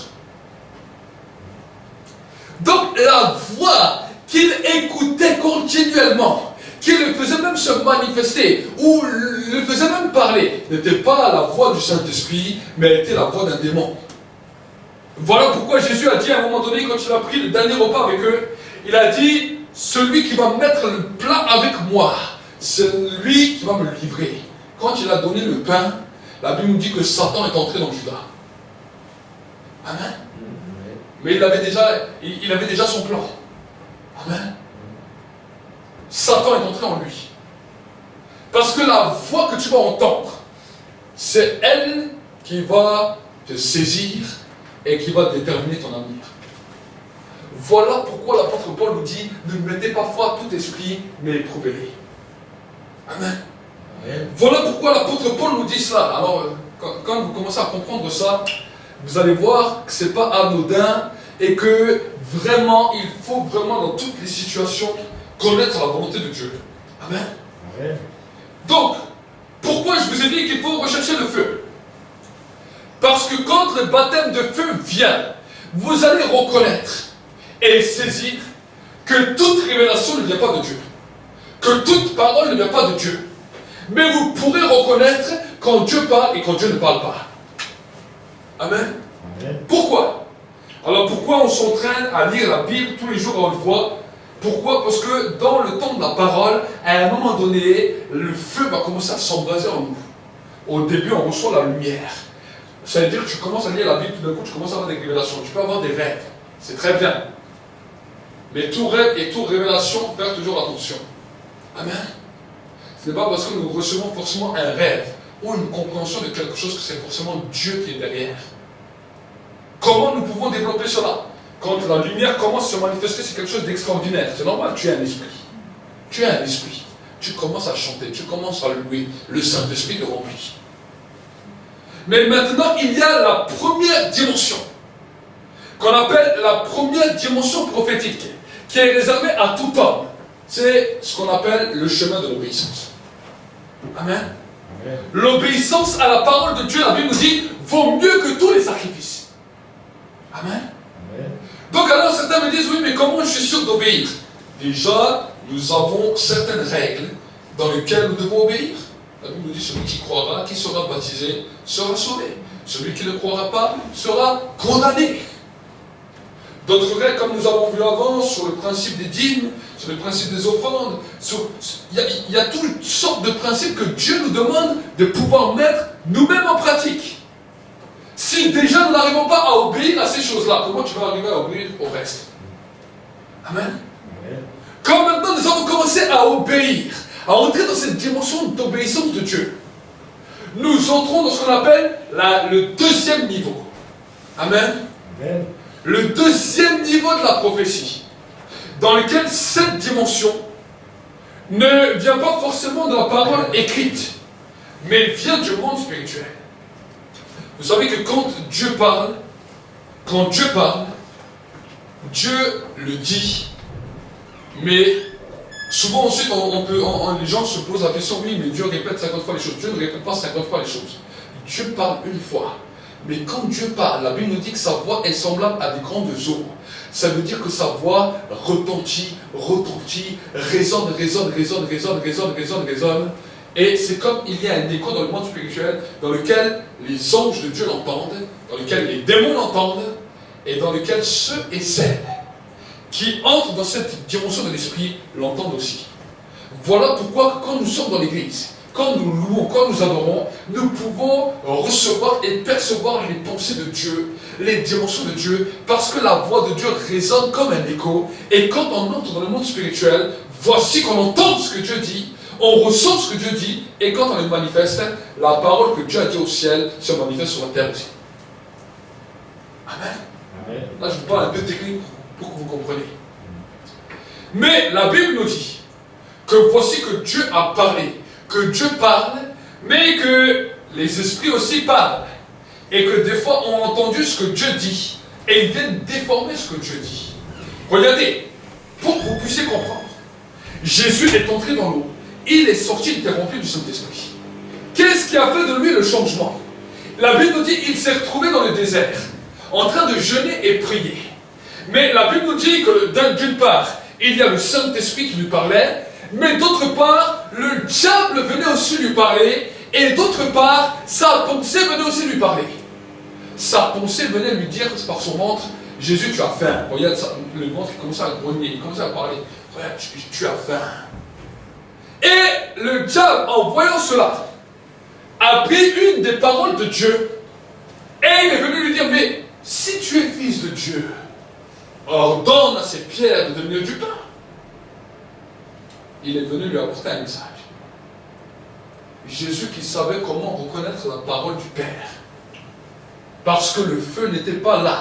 [SPEAKER 2] Donc la voix qu'il écoutait continuellement, qui le faisait même se manifester, ou le faisait même parler, n'était pas la voix du Saint-Esprit, mais elle était la voix d'un démon. Voilà pourquoi Jésus a dit à un moment donné, quand il a pris le dernier repas avec eux, il a dit, celui qui va mettre le plat avec moi, c'est lui qui va me le livrer. Quand il a donné le pain, la Bible nous dit que Satan est entré dans Judas. Amen. Mais il avait déjà son plan. Amen. Satan est entré en lui. Parce que la voix que tu vas entendre, c'est elle qui va te saisir et qui va déterminer ton avenir. Voilà pourquoi l'apôtre Paul nous dit, ne mettez pas foi à tout esprit, mais éprouvez-les. Amen. Amen. Voilà pourquoi l'apôtre Paul nous dit cela. Alors, quand vous commencez à comprendre ça, vous allez voir que ce n'est pas anodin et que vraiment, il faut vraiment dans toutes les situations connaître la volonté de Dieu. Amen. Amen. Donc, pourquoi je vous ai dit qu'il faut rechercher le feu? Parce que quand le baptême de feu vient, vous allez reconnaître et saisir que toute révélation ne vient pas de Dieu. Que toute parole ne vient pas de Dieu. Mais vous pourrez reconnaître quand Dieu parle et quand Dieu ne parle pas. Amen. Amen. Pourquoi? Alors pourquoi on s'entraîne à lire la Bible tous les jours à haute voix? Pourquoi? Parce que dans le temps de la parole, à un moment donné, le feu va commencer à s'embraser en nous. Au début, on reçoit la lumière. Ça veut dire que tu commences à lire la Bible, tout d'un coup, tu commences à avoir des révélations. Tu peux avoir des rêves. C'est très bien. Mais tout rêve et toute révélation perd toujours attention. Amen. Ce n'est pas parce que nous recevons forcément un rêve ou une compréhension de quelque chose que c'est forcément Dieu qui est derrière. Comment nous pouvons développer cela? Quand la lumière commence à se manifester, c'est quelque chose d'extraordinaire. C'est normal, tu es un esprit. Tu es un esprit. Tu commences à chanter, tu commences à louer. Le Saint-Esprit te remplit. Mais maintenant, il y a la première dimension, qu'on appelle la première dimension prophétique, qui est réservée à tout homme. C'est ce qu'on appelle le chemin de l'obéissance. Amen. Amen. L'obéissance à la parole de Dieu, la Bible nous dit, vaut mieux que tous les sacrifices. Amen. Amen. Donc alors certains me disent, oui, mais comment je suis sûr d'obéir? Déjà, nous avons certaines règles dans lesquelles nous devons obéir. La Bible nous dit, celui qui croira, qui sera baptisé, sera sauvé. Celui qui ne croira pas, sera condamné. D'autres règles, comme nous avons vu avant, sur le principe des dîmes, sur le principe des offrandes, il y a toutes sortes de principes que Dieu nous demande de pouvoir mettre nous-mêmes en pratique. Si déjà nous n'arrivons pas à obéir à ces choses-là, comment tu vas arriver à obéir au reste? Amen. Quand maintenant nous avons commencé à obéir, à entrer dans cette dimension d'obéissance de Dieu, nous entrons dans ce qu'on appelle le deuxième niveau. Amen. Amen. Le deuxième niveau de la prophétie, dans lequel cette dimension ne vient pas forcément de la parole écrite, mais elle vient du monde spirituel. Vous savez que quand Dieu parle, Dieu le dit, mais souvent ensuite les gens se posent la question, oui, mais Dieu répète 50 fois les choses. Dieu ne répète pas 50 fois les choses. Dieu parle une fois. Mais quand Dieu parle, la Bible nous dit que sa voix est semblable à des grandes eaux. Ça veut dire que sa voix retentit, résonne. Et c'est comme il y a un écho dans le monde spirituel, dans lequel les anges de Dieu l'entendent, dans lequel les démons l'entendent, et dans lequel ceux et celles qui entrent dans cette dimension de l'esprit l'entendent aussi. Voilà pourquoi quand nous sommes dans l'église, quand nous louons, quand nous adorons, nous pouvons recevoir et percevoir les pensées de Dieu, les dimensions de Dieu, parce que la voix de Dieu résonne comme un écho. Et quand on entre dans le monde spirituel, voici qu'on entend ce que Dieu dit, On ressent ce que Dieu dit, et quand on le manifeste, la parole que Dieu a dit au ciel se manifeste sur la terre aussi. Amen.
[SPEAKER 3] Amen.
[SPEAKER 2] Là, je vous parle un peu technique pour que vous compreniez. Mais la Bible nous dit que voici que Dieu a parlé, que Dieu parle, mais que les esprits aussi parlent. Et que des fois, on a entendu ce que Dieu dit, et ils viennent déformer ce que Dieu dit. Regardez, pour que vous puissiez comprendre, Jésus est entré dans l'eau, il est sorti, il était rempli du Saint-Esprit. Qu'est-ce qui a fait de lui le changement? La Bible nous dit qu'il s'est retrouvé dans le désert, en train de jeûner et prier. Mais la Bible nous dit que d'une part, il y a le Saint-Esprit qui lui parlait, mais d'autre part, le diable venait aussi lui parler, et d'autre part, sa pensée venait aussi lui parler. Sa pensée venait lui dire par son ventre, Jésus, tu as faim. Regarde, le ventre commençait à grogner, il commençait à parler. Regarde, tu as faim. Et le diable, en voyant cela, a pris une des paroles de Dieu, et il est venu lui dire, mais si tu es fils de Dieu, ordonne à ces pierres de devenir du pain. Il est venu lui apporter un message. Jésus qui savait comment reconnaître la parole du Père. Parce que le feu n'était pas là.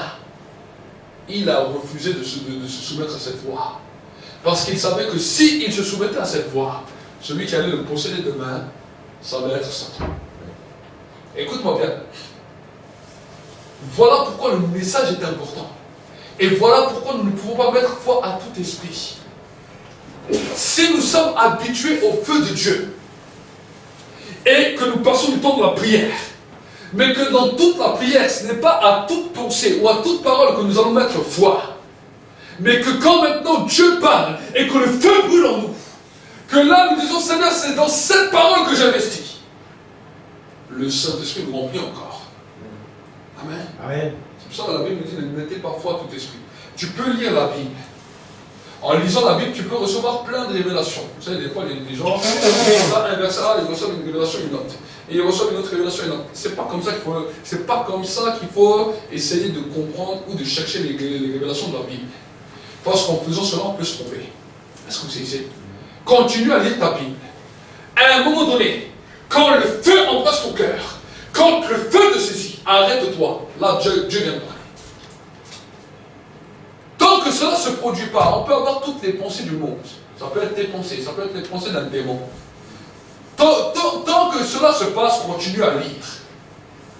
[SPEAKER 2] Il a refusé de se soumettre à cette voie. Parce qu'il savait que s'il se soumettait à cette voie, celui qui allait le posséder demain, ça allait être Satan. Écoute-moi bien. Voilà pourquoi le message est important. Et voilà pourquoi nous ne pouvons pas mettre foi à tout esprit. Si nous sommes habitués au feu de Dieu, et que nous passons du temps dans la prière, mais que dans toute la prière, ce n'est pas à toute pensée ou à toute parole que nous allons mettre foi, mais que quand maintenant Dieu parle et que le feu brûle en nous, que là nous disons, Seigneur, c'est dans cette parole que j'investis, le Saint-Esprit nous remplit encore. Amen.
[SPEAKER 3] Amen.
[SPEAKER 2] C'est pour ça que la Bible nous dit, ne mettez pas foi à tout esprit. Tu peux lire la Bible. En lisant la Bible, tu peux recevoir plein de révélations. Vous savez, des fois, les gens, un verset A, ils reçoivent une révélation, une autre. Et ils reçoivent une autre révélation, une autre. C'est pas comme ça qu'il faut essayer de comprendre ou de chercher les révélations de la Bible. Parce qu'en faisant cela, on peut se tromper. Est-ce que vous savez? Continue à lire ta Bible. À un moment donné, quand le feu embrasse ton cœur, quand le feu te saisit, arrête-toi. Là, Dieu vient de parler. Tant que cela ne se produit pas, on peut avoir toutes les pensées du monde. Ça peut être tes pensées, ça peut être les pensées d'un démon. Tant que cela se passe, continue à lire.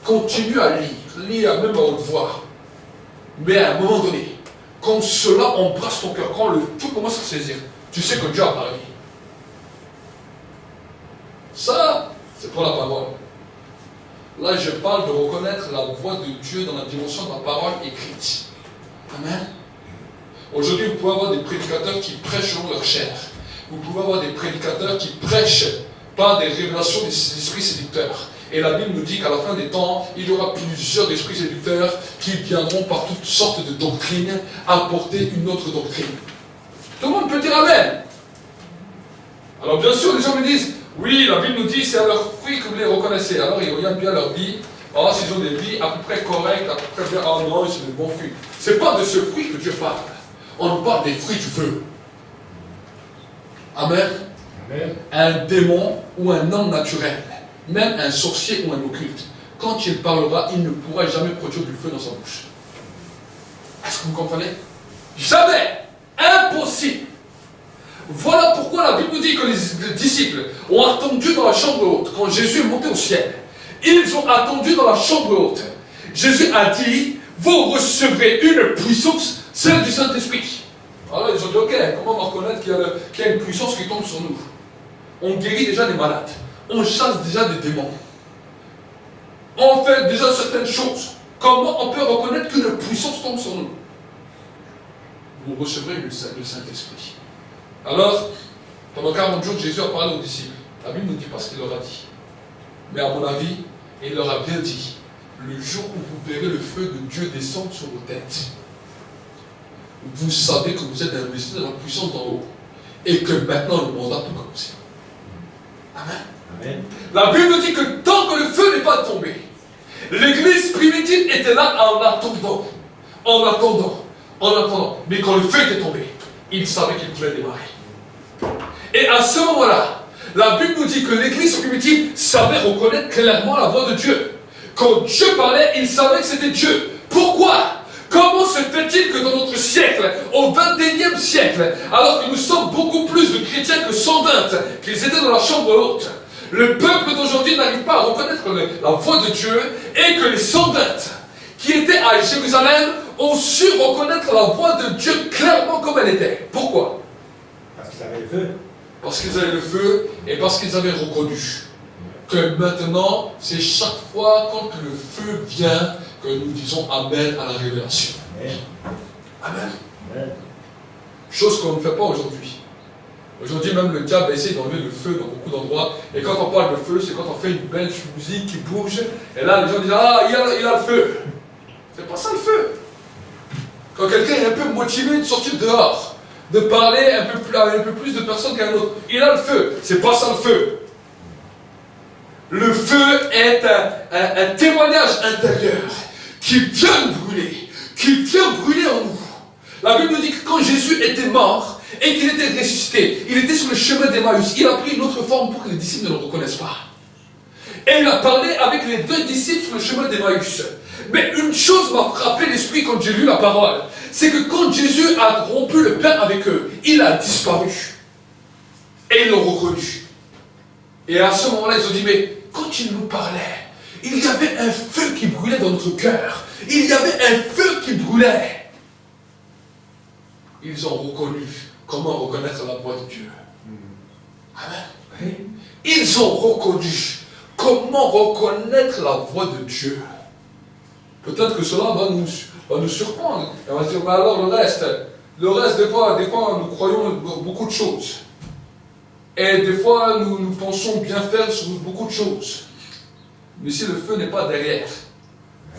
[SPEAKER 2] Continue à lire. Lire même à haute voix. Mais à un moment donné, quand cela embrasse ton cœur, quand le feu commence à saisir, tu sais que Dieu a parlé. Ça, c'est pour la parole. Là, je parle de reconnaître la voix de Dieu dans la dimension de la parole écrite. Amen. Aujourd'hui, vous pouvez avoir des prédicateurs qui prêchent selon leur chair. Vous pouvez avoir des prédicateurs qui prêchent par des révélations des esprits séducteurs. Et la Bible nous dit qu'à la fin des temps, il y aura plusieurs esprits séducteurs qui viendront par toutes sortes de doctrines apporter une autre doctrine. Tout le monde peut dire Amen. Alors bien sûr, les gens me disent, oui, la Bible nous dit, c'est à leurs fruits que vous les reconnaissez. Alors ils regardent bien leur vie. Oh, s'ils ont des vies à peu près correctes, à peu près bien, oh non, c'est des bons fruits. Ce n'est pas de ce fruit que Dieu parle. On nous parle des fruits du feu. Amen.
[SPEAKER 3] Amen.
[SPEAKER 2] Un démon ou un homme naturel, même un sorcier ou un occulte, quand il parlera, il ne pourra jamais produire du feu dans sa bouche. Est-ce que vous comprenez? Jamais. Impossible. Voilà pourquoi la Bible nous dit que les disciples ont attendu dans la chambre haute. Quand Jésus est monté au ciel, ils ont attendu dans la chambre haute. Jésus a dit, vous recevrez une puissance, celle du Saint-Esprit. Alors ils ont dit, ok, comment on va reconnaître qu'il y a une puissance qui tombe sur nous? On guérit déjà des malades. On chasse déjà des démons. On fait déjà certaines choses. Comment on peut reconnaître qu'une puissance tombe sur nous? Vous recevrez le Saint-Esprit. Alors, pendant 40 jours, Jésus a parlé aux disciples. La Bible ne dit pas ce qu'il leur a dit. Mais à mon avis, il leur a bien dit, le jour où vous verrez le feu de Dieu descendre sur vos têtes, vous savez que vous êtes investis dans la puissance d'en haut. Et que maintenant le mandat peut commencer. Amen.
[SPEAKER 3] Amen.
[SPEAKER 2] La Bible nous dit que tant que le feu n'est pas tombé, l'église primitive était là en attendant. En attendant. En attendant. Mais quand le feu était tombé, ils savaient qu'ils pouvaient démarrer. Et à ce moment-là, La Bible nous dit que l'Église primitive savait reconnaître clairement la voix de Dieu. Quand Dieu parlait, ils savaient que c'était Dieu. Pourquoi? Comment se fait-il que dans notre siècle, au XXIe siècle, alors que nous sommes beaucoup plus de chrétiens que 120, qu'ils étaient dans la chambre haute, le peuple d'aujourd'hui n'arrive pas à reconnaître la voix de Dieu et que les 120 qui étaient à Jérusalem ont su reconnaître la voix de Dieu clairement comme elle était. Pourquoi?
[SPEAKER 3] Parce qu'ils avaient le feu.
[SPEAKER 2] Parce qu'ils avaient le feu et parce qu'ils avaient reconnu que maintenant, c'est chaque fois quand le feu vient que nous disons Amen à la révélation.
[SPEAKER 3] Amen.
[SPEAKER 2] Amen.
[SPEAKER 3] Amen.
[SPEAKER 2] Chose qu'on ne fait pas aujourd'hui. Aujourd'hui, même le diable essaie d'enlever le feu dans beaucoup d'endroits. Et quand on parle de feu, c'est quand on fait une belle musique qui bouge. Et là, les gens disent, ah, il a le feu. C'est pas ça le feu. Quand quelqu'un est un peu motivé de sortir dehors, de parler un peu plus de personnes qu'un autre, il a le feu. C'est pas ça le feu. Le feu est un témoignage intérieur qui vient brûler en nous. La Bible nous dit que quand Jésus était mort et qu'il était ressuscité, il était sur le chemin d'Emmaüs. Il a pris une autre forme pour que les disciples ne le reconnaissent pas. Et il a parlé avec les 2 disciples sur le chemin d'Emmaüs. Mais une chose m'a frappé l'esprit quand j'ai lu la parole, c'est que quand Jésus a rompu le pain avec eux, il a disparu. Et ils l'ont reconnu. Et à ce moment-là, ils ont dit, mais quand il nous parlait, il y avait un feu qui brûlait dans notre cœur. Il y avait un feu qui brûlait. Ils ont reconnu comment reconnaître la voix de Dieu. Amen. Ils ont reconnu comment reconnaître la voix de Dieu. Peut-être que cela va nous surprendre. Et on va se dire, mais alors le reste, des fois, nous croyons beaucoup de choses. Et des fois, nous pensons bien faire sur beaucoup de choses. Mais si le feu n'est pas derrière,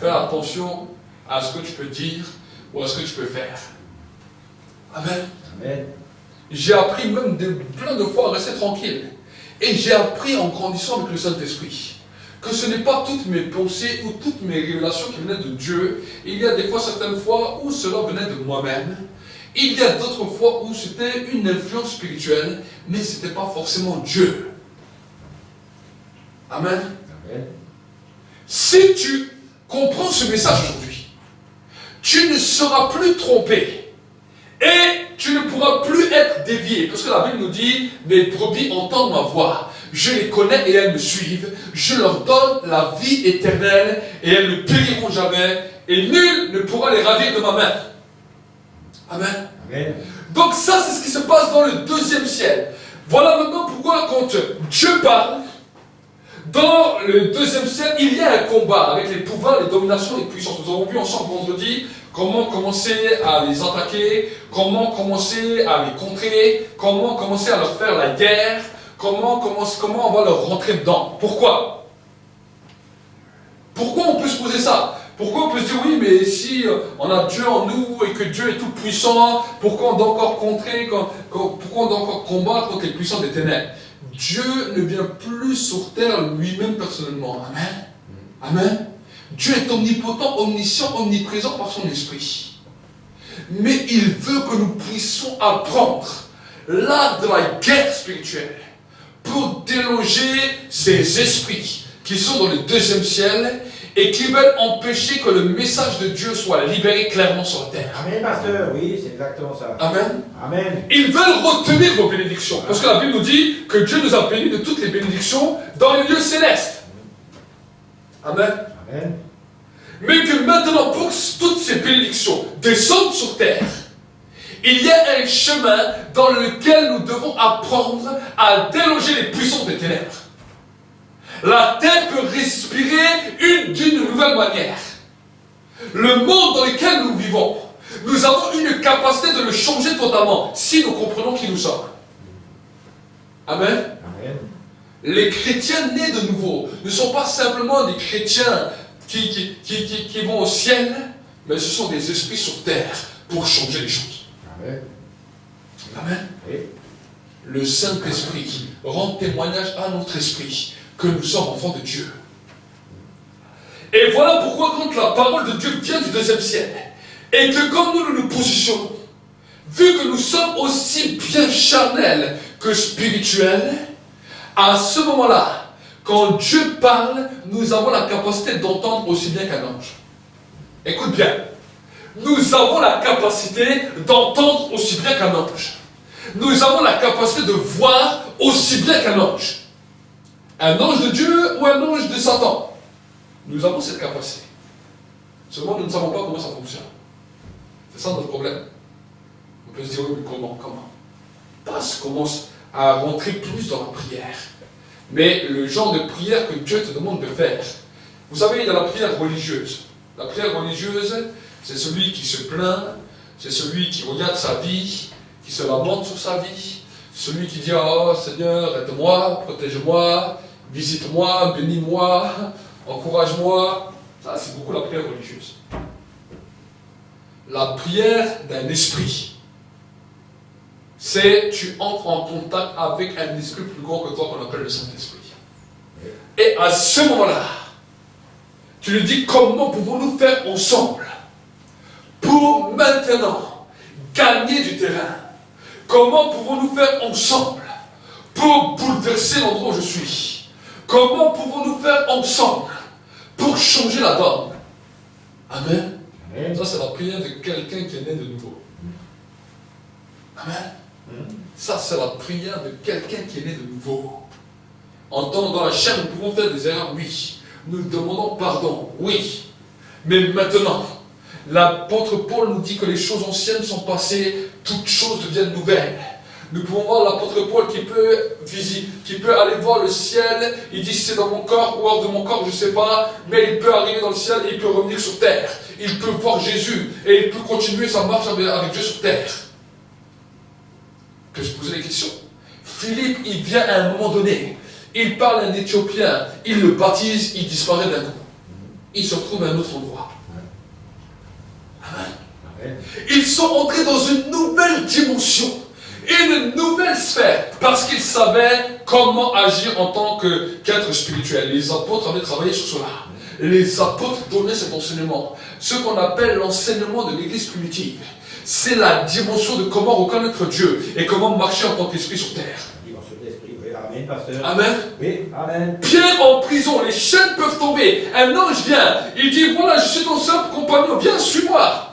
[SPEAKER 2] fais attention à ce que tu peux dire ou à ce que tu peux faire. Amen.
[SPEAKER 3] Amen.
[SPEAKER 2] J'ai appris même plein de fois à rester tranquille. Et j'ai appris en grandissant avec le Saint-Esprit que ce n'est pas toutes mes pensées ou toutes mes révélations qui venaient de Dieu. Il y a des fois, certaines fois, où cela venait de moi-même. Il y a d'autres fois où c'était une influence spirituelle, mais ce n'était pas forcément Dieu. Amen.
[SPEAKER 3] Amen.
[SPEAKER 2] Si tu comprends ce message aujourd'hui, tu ne seras plus trompé et tu ne pourras plus être dévié. Parce que la Bible nous dit, mes brebis entendent ma voix, je les connais et elles me suivent, je leur donne la vie éternelle et elles ne périront jamais et nul ne pourra les ravir de ma main. Amen.
[SPEAKER 3] Amen.
[SPEAKER 2] Donc ça, c'est ce qui se passe dans le 2e ciel. Voilà maintenant pourquoi quand Dieu parle, dans le 2e ciel, il y a un combat avec les pouvoirs, les dominations, les puissances. Nous avons vu ensemble vendredi comment commencer à les attaquer, comment commencer à les contrer, comment commencer à leur faire la guerre, comment on va leur rentrer dedans. Pourquoi? Pourquoi on peut se poser ça? Pourquoi on peut se dire, oui, mais si on a Dieu en nous et que Dieu est tout puissant, pourquoi on doit encore contrer, pourquoi on doit encore combattre contre les puissants des ténèbres? Dieu ne vient plus sur terre lui-même personnellement. Amen. Amen. Dieu est omnipotent, omniscient, omniprésent par son esprit. Mais il veut que nous puissions apprendre l'art de la guerre spirituelle pour déloger ces esprits qui sont dans le 2e ciel et qui veulent empêcher que le message de Dieu soit libéré clairement sur la terre.
[SPEAKER 3] Amen, pasteur, oui, c'est exactement ça.
[SPEAKER 2] Amen.
[SPEAKER 3] Amen.
[SPEAKER 2] Ils veulent retenir vos bénédictions. Parce que la Bible nous dit que Dieu nous a bénis de toutes les bénédictions dans les lieux célestes. Amen.
[SPEAKER 3] Amen.
[SPEAKER 2] Mais que maintenant, pour que toutes ces bénédictions descendent sur terre, il y a un chemin dans lequel nous devons apprendre à déloger les puissances des ténèbres. La terre peut respirer d'une nouvelle manière. Le monde dans lequel nous vivons, nous avons une capacité de le changer totalement si nous comprenons qui nous sommes. Amen.
[SPEAKER 3] Amen.
[SPEAKER 2] Les chrétiens nés de nouveau ne sont pas simplement des chrétiens qui vont au ciel, mais ce sont des esprits sur terre pour changer les choses.
[SPEAKER 3] Amen.
[SPEAKER 2] Amen.
[SPEAKER 3] Oui.
[SPEAKER 2] Le Saint-Esprit rend témoignage à notre esprit que nous sommes enfants de Dieu. Et voilà pourquoi quand la parole de Dieu vient du 2e ciel, et que comme nous nous positionnons, vu que nous sommes aussi bien charnels que spirituels, À ce moment-là, quand Dieu parle, nous avons la capacité d'entendre aussi bien qu'un ange. Écoute bien. Nous avons la capacité d'entendre aussi bien qu'un ange. Nous avons la capacité de voir aussi bien qu'un ange. Un ange de Dieu ou un ange de Satan. Nous avons cette capacité. Seulement, nous ne savons pas comment ça fonctionne. C'est ça notre problème. On peut se dire, oui, mais comment Parce qu'on commence à rentrer plus dans la prière. Mais le genre de prière que Dieu te demande de faire. Vous savez, il y a la prière religieuse. La prière religieuse, c'est celui qui se plaint, c'est celui qui regarde sa vie, qui se lamente sur sa vie, celui qui dit « Oh Seigneur, aide-moi, protège-moi, visite-moi, bénis-moi, encourage-moi ». Ça, c'est beaucoup la prière religieuse. La prière d'un esprit, c'est tu entres en contact avec un esprit plus grand que toi qu'on appelle le Saint-Esprit. Et à ce moment-là, tu lui dis comment pouvons-nous faire ensemble pour maintenant gagner du terrain. Comment pouvons-nous faire ensemble pour bouleverser l'endroit où je suis. Comment pouvons-nous faire ensemble pour changer la donne. Amen. Amen. Ça, c'est la prière de quelqu'un qui est né de nouveau. Amen. Ça, c'est la prière de quelqu'un qui est né de nouveau. En tant que dans la chair, nous pouvons faire des erreurs, oui. Nous demandons pardon, oui. Mais maintenant, l'apôtre Paul nous dit que les choses anciennes sont passées, toutes choses deviennent nouvelles. Nous pouvons voir l'apôtre Paul qui peut aller voir le ciel. Il dit c'est dans mon corps ou hors de mon corps, je ne sais pas. Mais il peut arriver dans le ciel et il peut revenir sur terre. Il peut voir Jésus et il peut continuer sa marche avec Dieu sur terre. Je peux se poser des questions. Philippe, il vient à un moment donné. Il parle à un Éthiopien. Il le baptise, il disparaît d'un coup. Il se retrouve à un autre endroit. Amen. Ils sont entrés dans une nouvelle dimension. Une nouvelle sphère, parce qu'ils savaient comment agir en tant qu'être spirituel. Les apôtres avaient travaillé sur cela. Les apôtres donnaient cet enseignement. Ce qu'on appelle l'enseignement de l'église primitive. C'est la dimension de comment reconnaître Dieu et comment marcher en tant qu'esprit sur terre.
[SPEAKER 3] Dimension d'esprit, oui. Amen, pasteur.
[SPEAKER 2] Amen.
[SPEAKER 3] Oui, amen.
[SPEAKER 2] Pierre en prison, les chaînes peuvent tomber. Un ange vient, il dit voilà, je suis ton simple compagnon, viens, suis-moi.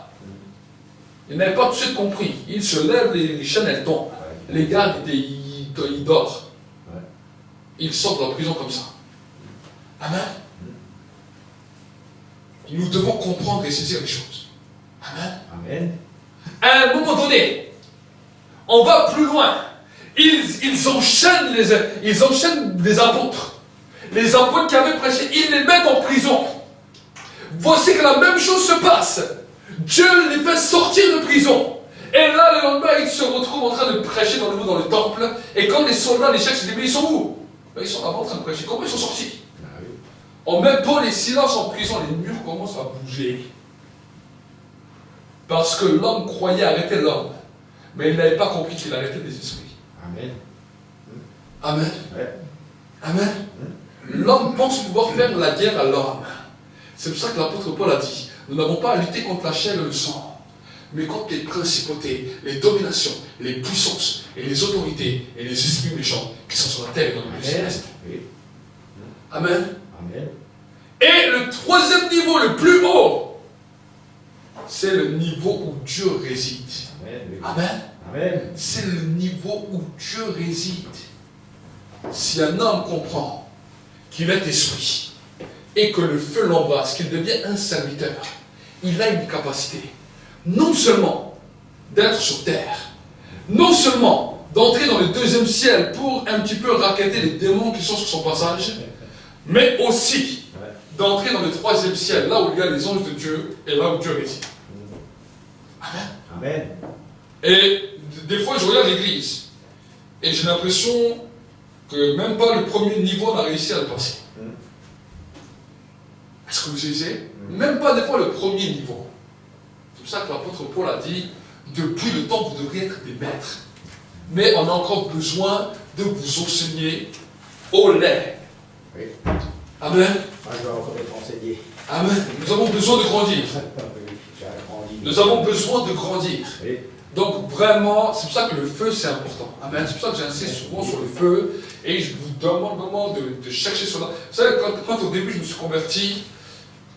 [SPEAKER 2] Il n'avait pas tout de suite compris. Il se lève, les chaînes elles tombent. Les gars, ils dorment. Ils sortent de la prison comme ça. Amen. Nous devons comprendre et saisir les choses. Amen.
[SPEAKER 3] Amen.
[SPEAKER 2] À un moment donné, on va plus loin. Ils enchaînent les apôtres. Les apôtres qui avaient prêché, ils les mettent en prison. Voici que la même chose se passe. Dieu les fait sortir de prison. Et là, le lendemain, ils se retrouvent en train de prêcher dans le temple. Et quand les soldats les cherchent, ils disent mais ils sont où? Ils sont là-bas en train de prêcher. Comment ils sont sortis? On met Paul et Silas en prison. Les murs commencent à bouger. Parce que l'homme croyait arrêter l'homme. Mais il n'avait pas compris qu'il arrêtait des esprits.
[SPEAKER 3] Amen.
[SPEAKER 2] Amen.
[SPEAKER 3] Ouais.
[SPEAKER 2] Amen. L'homme pense pouvoir faire la guerre à l'homme. C'est pour ça que l'apôtre Paul a dit, nous n'avons pas à lutter contre la chair et le sang, mais contre les principautés, les dominations, les puissances, et les autorités, et les esprits méchants qui sont sur la terre et dans le lieu céleste. Amen.
[SPEAKER 3] Amen.
[SPEAKER 2] Et le troisième niveau, le plus haut, c'est le niveau où Dieu réside.
[SPEAKER 3] Amen.
[SPEAKER 2] Amen.
[SPEAKER 3] Amen.
[SPEAKER 2] C'est le niveau où Dieu réside. Si un homme comprend qu'il est esprit et que le feu l'embrasse, qu'il devient un serviteur, il a une capacité non seulement d'être sur terre, non seulement d'entrer dans le deuxième ciel pour un petit peu raqueter les démons qui sont sur son passage, mais aussi d'entrer dans le troisième ciel, là où il y a les anges de Dieu et là où Dieu réside. Amen.
[SPEAKER 3] Amen.
[SPEAKER 2] Et des fois, je regarde l'église et j'ai l'impression que même pas le premier niveau n'a réussi à le passer. Est-ce que vous savez? Même pas des fois le premier niveau. C'est pour ça que l'apôtre Paul a dit, depuis le temps, vous devriez être des maîtres. Mais on a encore besoin de vous enseigner au lait.
[SPEAKER 3] Oui.
[SPEAKER 2] Amen.
[SPEAKER 3] Moi, je dois encore être enseigné.
[SPEAKER 2] Amen. Nous avons besoin de grandir.
[SPEAKER 3] J'ai grandi.
[SPEAKER 2] Nous avons besoin de grandir.
[SPEAKER 3] Oui.
[SPEAKER 2] Donc vraiment, c'est pour ça que le feu c'est important. Amen. C'est pour ça que j'insiste souvent sur le feu et je vous demande vraiment de chercher cela. Vous savez, quand au début je me suis converti,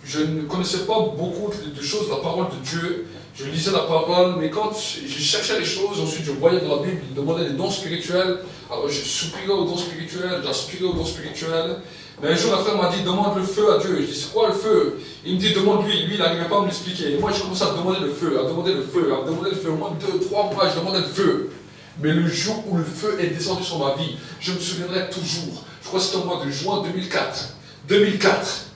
[SPEAKER 2] je ne connaissais pas beaucoup de choses, la parole de Dieu. Je lisais la parole, mais quand je cherchais les choses, ensuite je voyais dans la Bible, il demandait des dons spirituels. Alors je soupirais aux dons spirituels, j'aspirais aux dons spirituels. Mais un jour, la frère m'a dit, demande le feu à Dieu. Je dis, c'est quoi le feu? Il me dit, demande-lui. Lui, il n'arrivait pas à me l'expliquer. Et moi, j'ai commencé à demander le feu, à demander le feu, à demander le feu. Au moins 2-3 mois, je demandais le feu. Mais le jour où le feu est descendu sur ma vie, je me souviendrai toujours. Je crois que c'était au mois de juin 2004. 2004.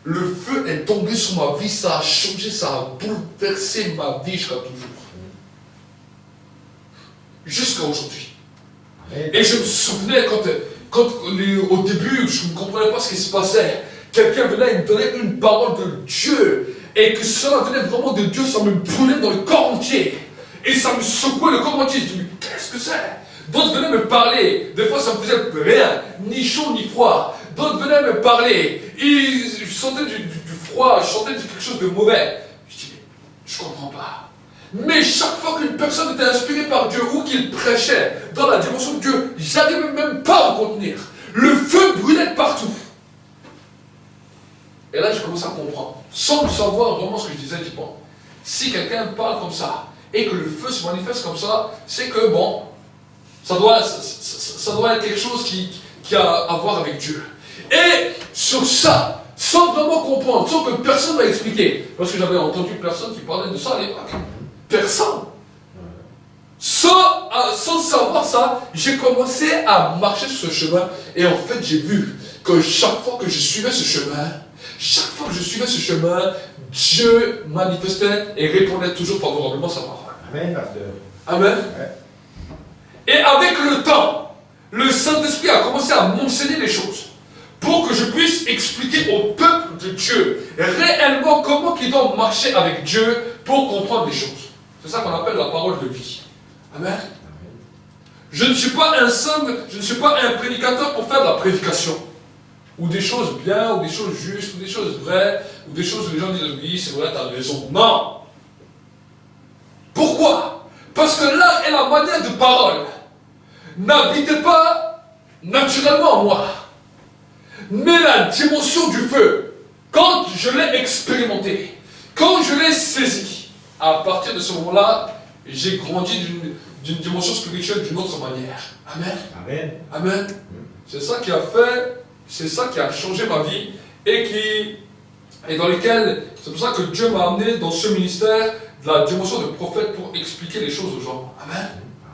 [SPEAKER 2] Le feu est tombé sur ma vie, ça a changé, ça a bouleversé ma vie jusqu'à toujours. Jusqu'à aujourd'hui. Et je me souvenais quand au début, je ne comprenais pas ce qui se passait. Quelqu'un venait et me donnait une parole de Dieu. Et que cela venait vraiment de Dieu, ça me brûlait dans le corps entier. Et ça me secouait le corps entier. Je me dis, mais qu'est-ce que c'est? D'autres venaient me parler. Des fois, ça me faisait rien, ni chaud ni froid. D'autres venaient me parler. Je sentais du froid, je sentais quelque chose de mauvais. Je dis, mais je ne comprends pas. Mais chaque fois qu'une personne était inspirée par Dieu ou qu'il prêchait dans la dimension de Dieu, j'arrivais même pas à me contenir. Le feu brûlait partout. Et là, j'ai commencé à comprendre, sans savoir vraiment ce que je disais, je dis, bon, si quelqu'un parle comme ça, et que le feu se manifeste comme ça, c'est que, bon, ça doit être quelque chose qui a à voir avec Dieu. Et sur ça, sans vraiment comprendre, sans que personne m'a expliqué, parce que j'avais entendu personne qui parlait de ça à l'époque. Personne. Sans savoir ça, j'ai commencé à marcher sur ce chemin. Et en fait, j'ai vu que chaque fois que je suivais ce chemin, Dieu manifestait et répondait toujours favorablement à sa parole.
[SPEAKER 3] Amen, pasteur.
[SPEAKER 2] Amen. Ouais. Et avec le temps, le Saint-Esprit a commencé à m'enseigner les choses pour que je puisse expliquer au peuple de Dieu réellement comment ils doivent marcher avec Dieu pour comprendre les choses. C'est ça qu'on appelle la parole de vie. Amen. Je ne suis pas un prédicateur pour faire de la prédication. Ou des choses bien, ou des choses justes, ou des choses vraies, ou des choses où les gens disent oui, c'est vrai, t'as raison. Non. Pourquoi? Parce que l'art et la manière de parole n'habitaient pas naturellement en moi. Mais la dimension du feu, quand je l'ai expérimenté, quand je l'ai saisi, à partir de ce moment-là, j'ai grandi d'une dimension spirituelle d'une autre manière. Amen.
[SPEAKER 3] Amen.
[SPEAKER 2] Amen. C'est ça qui a changé ma vie et dans lequel, c'est pour ça que Dieu m'a amené dans ce ministère de la dimension de prophète pour expliquer les choses aux gens. Amen.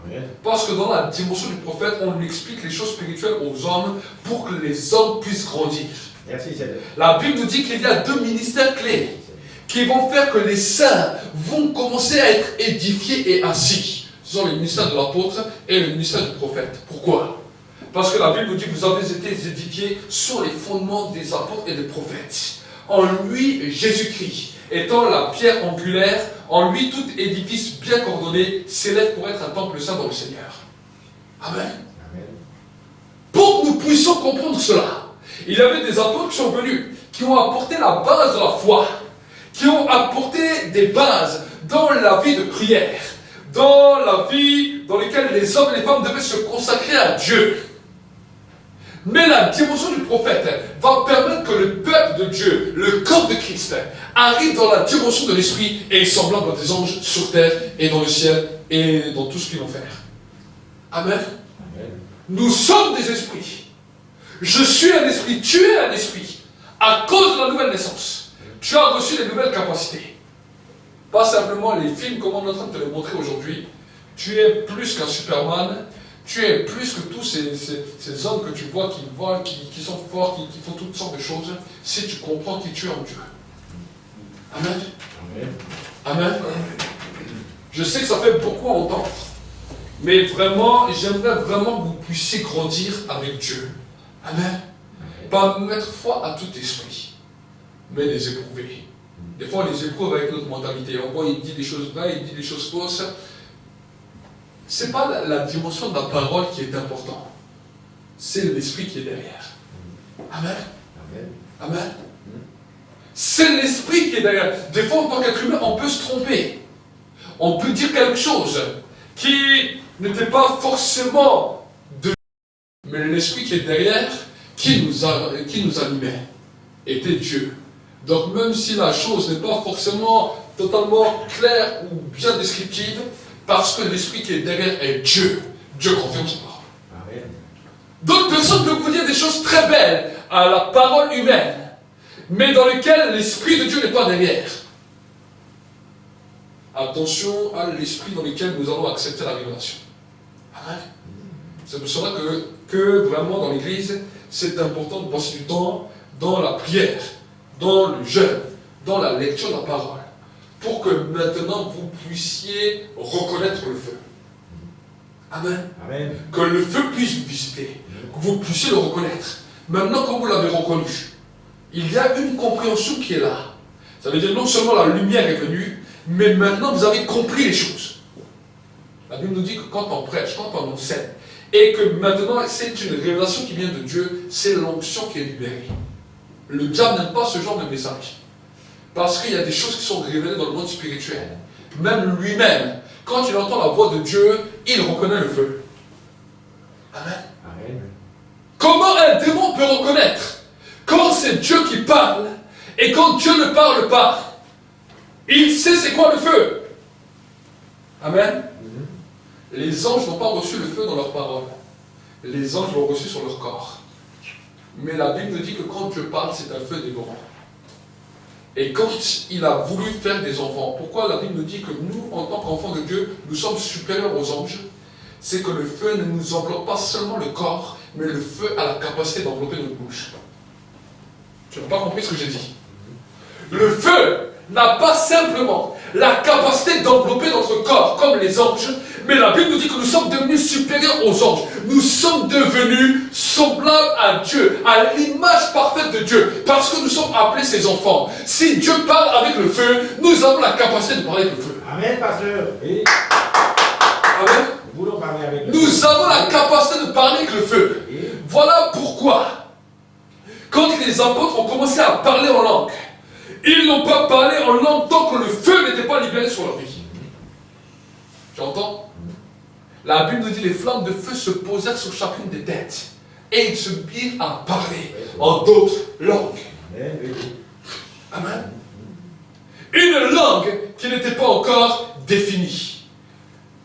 [SPEAKER 2] Amen. Parce que dans la dimension du prophète, on explique les choses spirituelles aux hommes pour que les hommes puissent grandir.
[SPEAKER 3] Merci, Seigneur.
[SPEAKER 2] La Bible nous dit qu'il y a 2 ministères clés qui vont faire que les saints vont commencer à être édifiés et assis. Ce sont le ministère de l'apôtre et le ministère du prophète. Pourquoi? Parce que la Bible nous dit que vous avez été édifiés sur les fondements des apôtres et des prophètes. En lui, Jésus-Christ, étant la pierre angulaire, en lui, tout édifice bien coordonné s'élève pour être un temple saint dans le Seigneur. Amen. Amen. Pour que nous puissions comprendre cela, il y avait des apôtres qui sont venus, qui ont apporté la base de la foi, qui ont apporté des bases dans la vie de prière, dans la vie dans laquelle les hommes et les femmes devaient se consacrer à Dieu. Mais la dimension du prophète va permettre que le peuple de Dieu, le corps de Christ, arrive dans la dimension de l'esprit et est semblable à des anges sur terre et dans le ciel et dans tout ce qu'ils vont faire. Amen. Amen. Nous sommes des esprits. Je suis un esprit, tu es un esprit. À cause de la nouvelle naissance, tu as reçu des nouvelles capacités. Pas simplement les films comme on est en train de te les montrer aujourd'hui. Tu es plus qu'un Superman. Tu es plus que tous ces hommes que tu vois, qui sont forts, qui font toutes sortes de choses, si tu comprends qui tu es en Dieu. Amen. Amen. Amen. Je sais que ça fait beaucoup à entendre, mais vraiment, j'aimerais vraiment que vous puissiez grandir avec Dieu. Amen. Pas mettre foi à tout esprit, mais les éprouver. Des fois, on les éprouve avec notre mentalité. On voit, il dit des choses vraies, il dit des choses fausses. Ce n'est pas la dimension de la parole qui est importante. C'est l'esprit qui est derrière. Amen. Amen. Amen. C'est l'esprit qui est derrière. Des fois, en tant qu'être humain, on peut se tromper. on peut dire quelque chose qui n'était pas forcément de Dieu, mais l'esprit qui est derrière, qui nous animait, était Dieu. Donc même si la chose n'est pas forcément totalement claire ou bien descriptive, parce que l'esprit qui est derrière est Dieu, Dieu confirme sa parole.
[SPEAKER 3] Amen.
[SPEAKER 2] D'autres personnes peuvent vous dire des choses très belles à la parole humaine, mais dans lesquelles l'esprit de Dieu n'est pas derrière. Attention à l'esprit dans lequel nous allons accepter la révélation. Amen. C'est pour cela que vraiment dans l'église, c'est important de passer du temps dans la prière, dans le jeûne, dans la lecture de la parole, pour que maintenant vous puissiez reconnaître le feu. Amen.
[SPEAKER 3] Amen.
[SPEAKER 2] Que le feu puisse vous visiter, que vous puissiez le reconnaître. Maintenant que vous l'avez reconnu, il y a une compréhension qui est là. Ça veut dire non seulement la lumière est venue, mais maintenant vous avez compris les choses. La Bible nous dit que quand on prêche, quand on enseigne, et que maintenant c'est une révélation qui vient de Dieu, c'est l'onction qui est libérée. Le diable n'aime pas ce genre de message. Parce qu'il y a des choses qui sont révélées dans le monde spirituel. Même lui-même, quand il entend la voix de Dieu, il reconnaît le feu. Amen.
[SPEAKER 3] Amen.
[SPEAKER 2] Comment un démon peut reconnaître quand c'est Dieu qui parle et quand Dieu ne parle pas? Il sait c'est quoi le feu. Amen. Les anges n'ont pas reçu le feu dans leur parole. Les anges l'ont reçu sur leur corps. Mais la Bible nous dit que quand Dieu parle, c'est un feu dévorant. Et quand il a voulu faire des enfants, pourquoi la Bible nous dit que nous, en tant qu'enfants de Dieu, nous sommes supérieurs aux anges? C'est que le feu ne nous enveloppe pas seulement le corps, mais le feu a la capacité d'envelopper notre bouche. Tu n'as pas compris ce que j'ai dit? Le feu n'a pas simplement la capacité d'envelopper notre corps comme les anges, mais la Bible nous dit que nous sommes devenus supérieurs aux anges. Nous sommes devenus semblables à Dieu, à l'image parfaite de Dieu, parce que nous sommes appelés ses enfants. Si Dieu parle avec le feu, nous avons la capacité de parler avec le feu.
[SPEAKER 3] Amen, pasteur. Oui.
[SPEAKER 2] Amen.
[SPEAKER 3] Nous voulons parler avec le
[SPEAKER 2] Nous avons la capacité de parler avec le feu. Voilà pourquoi, quand les apôtres ont commencé à parler en langue, ils n'ont pas parlé en langue tant que le feu n'était pas libéré sur leur vie. Tu entends? La Bible nous dit les flammes de feu se posèrent sur chacune des têtes et ils se mirent à parler en d'autres langues.
[SPEAKER 3] Amen. Oui.
[SPEAKER 2] Amen. Une langue qui n'était pas encore définie.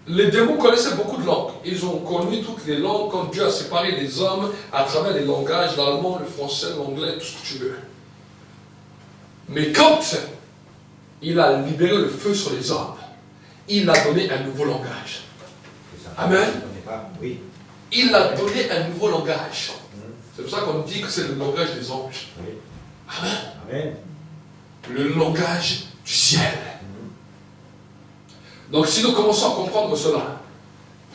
[SPEAKER 2] Les démons connaissaient beaucoup de langues. Ils ont connu toutes les langues quand Dieu a séparé les hommes à travers les langages, l'allemand, le français, l'anglais, tout ce que tu veux. Mais quand il a libéré le feu sur les hommes, il a donné un nouveau langage. Amen.
[SPEAKER 3] Oui.
[SPEAKER 2] Il a donné un nouveau langage. C'est pour ça qu'on dit que c'est le langage des anges.
[SPEAKER 3] Oui.
[SPEAKER 2] Amen.
[SPEAKER 3] Amen.
[SPEAKER 2] Le langage du ciel. Donc si nous commençons à comprendre cela,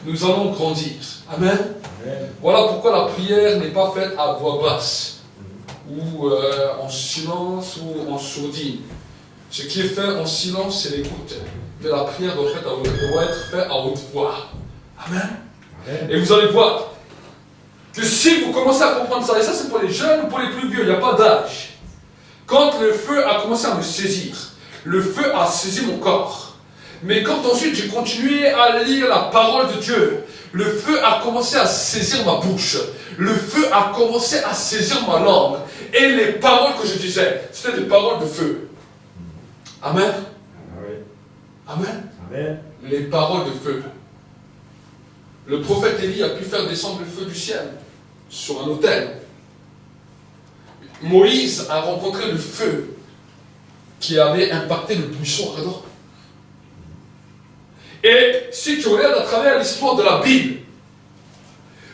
[SPEAKER 2] nous allons grandir. Amen.
[SPEAKER 3] Amen.
[SPEAKER 2] Voilà pourquoi la prière n'est pas faite à voix basse, ou en silence, ou en sourdine. Ce qui est fait en silence, c'est l'écoute. Mais la prière doit être faite à haute voix. Amen.
[SPEAKER 3] Amen.
[SPEAKER 2] Et vous allez voir que si vous commencez à comprendre ça, et ça c'est pour les jeunes ou pour les plus vieux, il n'y a pas d'âge. Quand le feu a commencé à me saisir, le feu a saisi mon corps. Mais quand ensuite j'ai continué à lire la parole de Dieu, le feu a commencé à saisir ma bouche. Le feu a commencé à saisir ma langue. Et les paroles que je disais, c'était des paroles de feu. Amen. Amen.
[SPEAKER 3] Amen.
[SPEAKER 2] Les paroles de feu. Le prophète Élie a pu faire descendre le feu du ciel sur un autel. Moïse a rencontré le feu qui avait impacté le buisson ardent. Et si tu regardes à travers l'histoire de la Bible,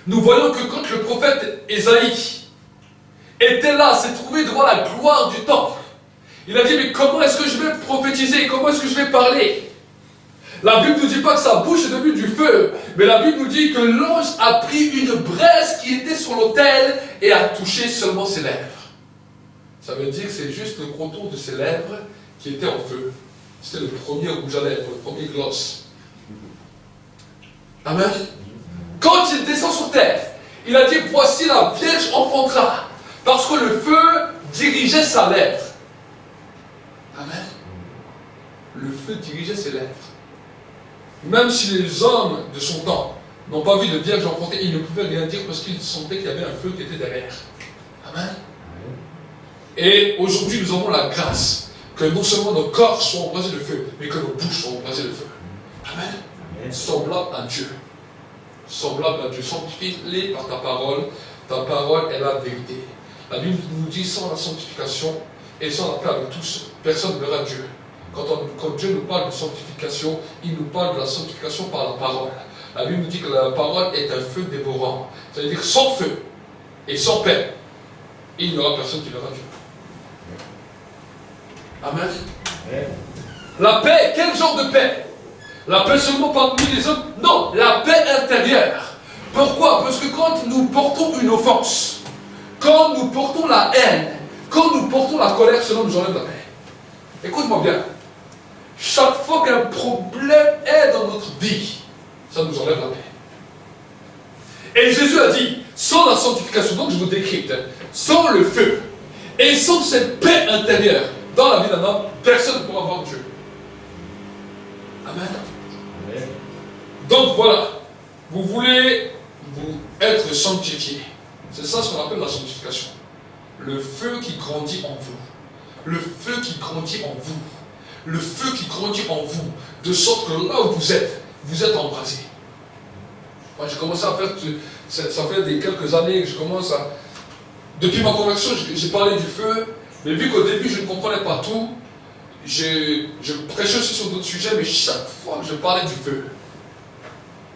[SPEAKER 2] nous voyons que quand le prophète Ésaïe était là, s'est trouvé devant la gloire du temple, il a dit, mais comment est-ce que je vais prophétiser? Comment est-ce que je vais parler? La Bible ne nous dit pas que sa bouche est devenue du feu, mais la Bible nous dit que l'ange a pris une braise qui était sur l'autel et a touché seulement ses lèvres. Ça veut dire que c'est juste le contour de ses lèvres qui était en feu. C'était le premier rouge à lèvres, le premier gloss. Amen. Quand il descend sur terre, il a dit, voici la Vierge enfantera, parce que le feu dirigeait sa lèvre. Amen. Le feu dirigeait ses lèvres. Même si les hommes de son temps n'ont pas vu de vierge enfantée, ils ne pouvaient rien dire parce qu'ils sentaient qu'il y avait un feu qui était derrière. Amen. Et aujourd'hui, nous avons la grâce que non seulement nos corps soient embrasés de feu, mais que nos bouches soient embrasées de feu. Amen. Semblable à Dieu. Semblable à Dieu. Sanctifie-les par ta parole. Ta parole est la vérité. La Bible nous dit sans la sanctification et sans la paix avec tous, personne ne verra Dieu. Quand Dieu nous parle de sanctification, il nous parle de la sanctification par la parole. La Bible nous dit que la parole est un feu dévorant. C'est-à-dire sans feu et sans paix, il n'y aura personne qui verra Dieu. Amen. La paix, quel genre de paix? La paix seulement parmi les hommes? Non, la paix intérieure. Pourquoi? Parce que quand nous portons une offense, quand nous portons la haine, quand nous portons la colère, cela nous enlève la paix. Écoute-moi bien. Chaque fois qu'un problème est dans notre vie, ça nous enlève la paix. Et Jésus a dit, sans la sanctification, donc je vous décrypte, sans le feu et sans cette paix intérieure dans la vie d'un homme, personne ne pourra voir Dieu. Amen. Amen. Donc voilà, vous voulez vous être sanctifié. C'est ça ce qu'on appelle la sanctification. Le feu qui grandit en vous. Le feu qui grandit en vous. Le feu qui grandit en vous. De sorte que là où vous êtes embrasé. Moi j'ai commencé à faire, ça fait quelques années que je commence à... Depuis ma conversion, j'ai parlé du feu, mais vu qu'au début je ne comprenais pas tout, je prêchais aussi sur d'autres sujets, mais chaque fois que je parlais du feu,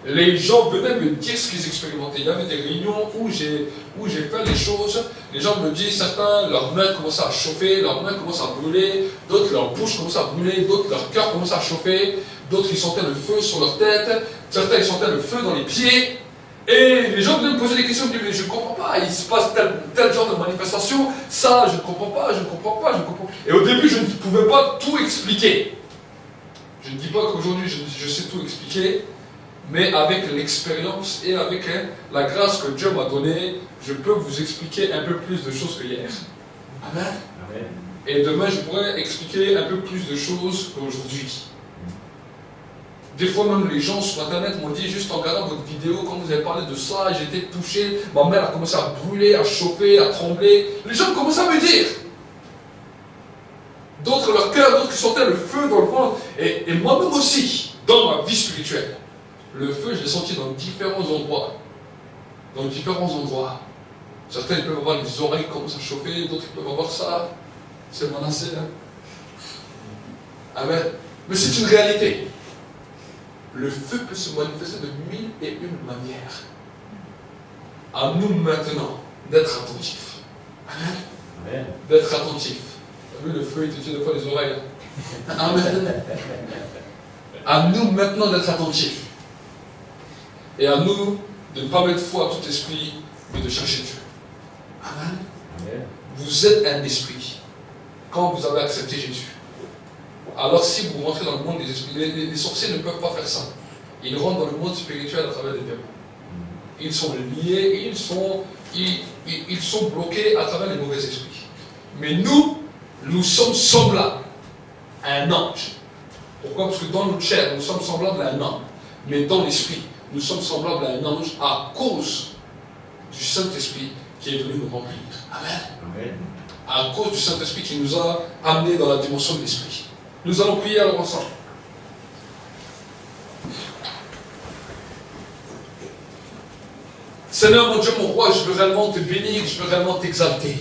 [SPEAKER 2] les gens venaient me dire ce qu'ils expérimentaient. Il y avait des réunions où j'ai fait les choses. Les gens me disent, certains, leurs mains commençaient à chauffer, leurs mains commencent à brûler, d'autres, leur bouche commence à brûler, d'autres, leur cœur commence à chauffer, d'autres, ils sentaient le feu sur leur tête, certains, ils sentaient le feu dans les pieds. Et les gens venaient me poser des questions, ils me disaient, mais je ne comprends pas, il se passe tel genre de manifestation, ça, je ne comprends pas, je ne comprends pas, je ne comprends pas. Et au début, je ne pouvais pas tout expliquer. Je ne dis pas qu'aujourd'hui, je sais tout expliquer, mais avec l'expérience et avec la grâce que Dieu m'a donnée, je peux vous expliquer un peu plus de choses que hier. Amen. Amen. Et demain, je pourrais expliquer un peu plus de choses qu'aujourd'hui. Des fois même les gens sur internet m'ont dit, juste en regardant votre vidéo, quand vous avez parlé de ça, j'ai été touché, ma mère a commencé à brûler, à chauffer, à trembler. Les gens commencent à me dire. D'autres leur cœur, d'autres qui sentaient le feu dans le ventre. Et moi-même aussi, dans ma vie spirituelle, le feu, je l'ai senti dans différents endroits. Dans différents endroits. Certains ils peuvent avoir les oreilles qui commencent à chauffer, d'autres ils peuvent avoir ça. C'est menacé, hein. Amen. Mais c'est une réalité. Le feu peut se manifester de 1001 manières. À nous maintenant d'être attentifs. Amen. Amen. D'être attentifs. Vous avez vu, le feu, il te tue des fois les oreilles. Amen. À nous maintenant d'être attentifs. Et à nous de ne pas mettre foi à tout esprit, mais de chercher Dieu. Amen. Amen. Vous êtes un esprit quand vous avez accepté Jésus. Alors si vous rentrez dans le monde des esprits, les sorciers ne peuvent pas faire ça. Ils rentrent dans le monde spirituel à travers des démons. Ils sont liés, ils sont bloqués à travers les mauvais esprits. Mais nous sommes semblables à un ange. Pourquoi? Parce que dans notre chair, nous sommes semblables à un homme. Mais dans l'esprit, nous sommes semblables à un ange à cause du Saint-Esprit qui est venu nous remplir. Amen. Amen. À cause du Saint-Esprit qui nous a amenés dans la dimension de l'esprit. Nous allons prier alors ensemble. Seigneur mon Dieu, mon roi, je veux réellement te bénir, je veux réellement t'exalter.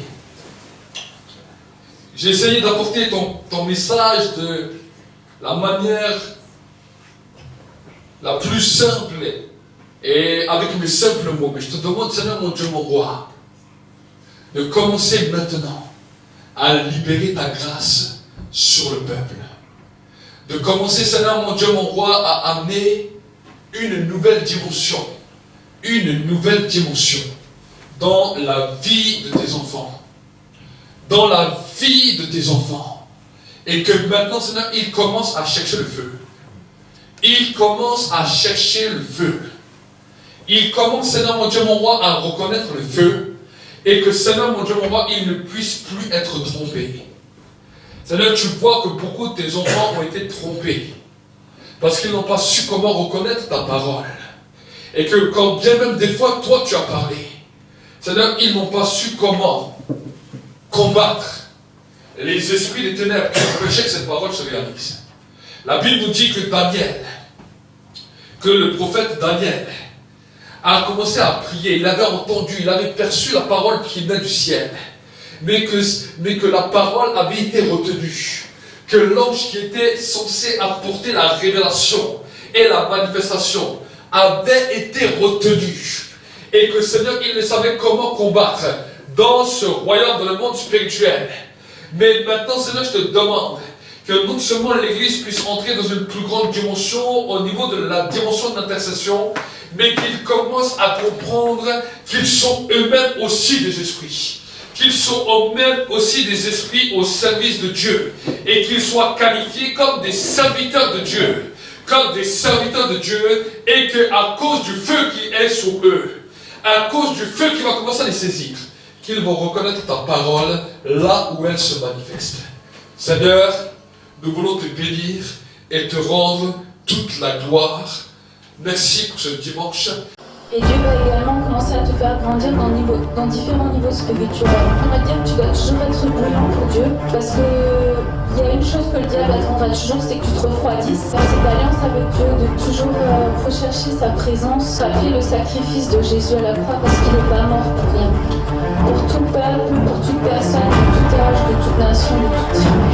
[SPEAKER 2] J'ai essayé d'apporter ton message de la manière la plus simple et avec mes simples mots. Mais je te demande, Seigneur mon Dieu, mon roi, de commencer maintenant à libérer ta grâce sur le peuple. De commencer, Seigneur mon Dieu, mon roi, à amener une nouvelle dimension dans la vie de tes enfants. Dans la vie de tes enfants. Et que maintenant, Seigneur, ils commencent à chercher le feu. Ils commencent à chercher le feu. Ils commencent, Seigneur mon Dieu, mon roi, à reconnaître le feu. Et que, Seigneur mon Dieu, mon roi, ils ne puissent plus être trompés. Seigneur, tu vois que beaucoup de tes enfants ont été trompés. Parce qu'ils n'ont pas su comment reconnaître ta parole. Et que quand bien même des fois, toi tu as parlé, c'est-à-dire ils n'ont pas su comment combattre les esprits des ténèbres qui empêchaient que cette parole se réalise. La Bible nous dit que Daniel, que le prophète Daniel a commencé à prier, il avait entendu, il avait perçu la parole qui venait du ciel, mais que la parole avait été retenue, que l'ange qui était censé apporter la révélation et la manifestation avait été retenu, et que Seigneur, il ne savait comment combattre dans ce royaume, dans le monde spirituel. Mais maintenant, Seigneur, je te demande que non seulement l'Église puisse entrer dans une plus grande dimension au niveau de la dimension de l'intercession, mais qu'ils commencent à comprendre qu'ils sont eux-mêmes aussi des esprits, qu'ils sont eux-mêmes aussi des esprits au service de Dieu, et qu'ils soient qualifiés comme des serviteurs de Dieu, et qu'à cause du feu qui est sur eux, à cause du feu qui va commencer à les saisir, qu'ils vont reconnaître ta parole là où elle se manifeste. Seigneur, nous voulons te bénir et te rendre toute la gloire. Merci pour ce dimanche.
[SPEAKER 1] Et Dieu va également commencer à te faire grandir dans différents niveaux spirituels. On va dire que tu dois toujours être brûlant pour Dieu, parce que il y a une chose que le diable attendra toujours, c'est que tu te refroidisses. Dans cette alliance avec Dieu, de toujours rechercher sa présence, appeler le sacrifice de Jésus à la croix, parce qu'il n'est pas mort pour rien. Pour tout peuple, pour toute personne, de tout âge, de toute nation, de toute tribu.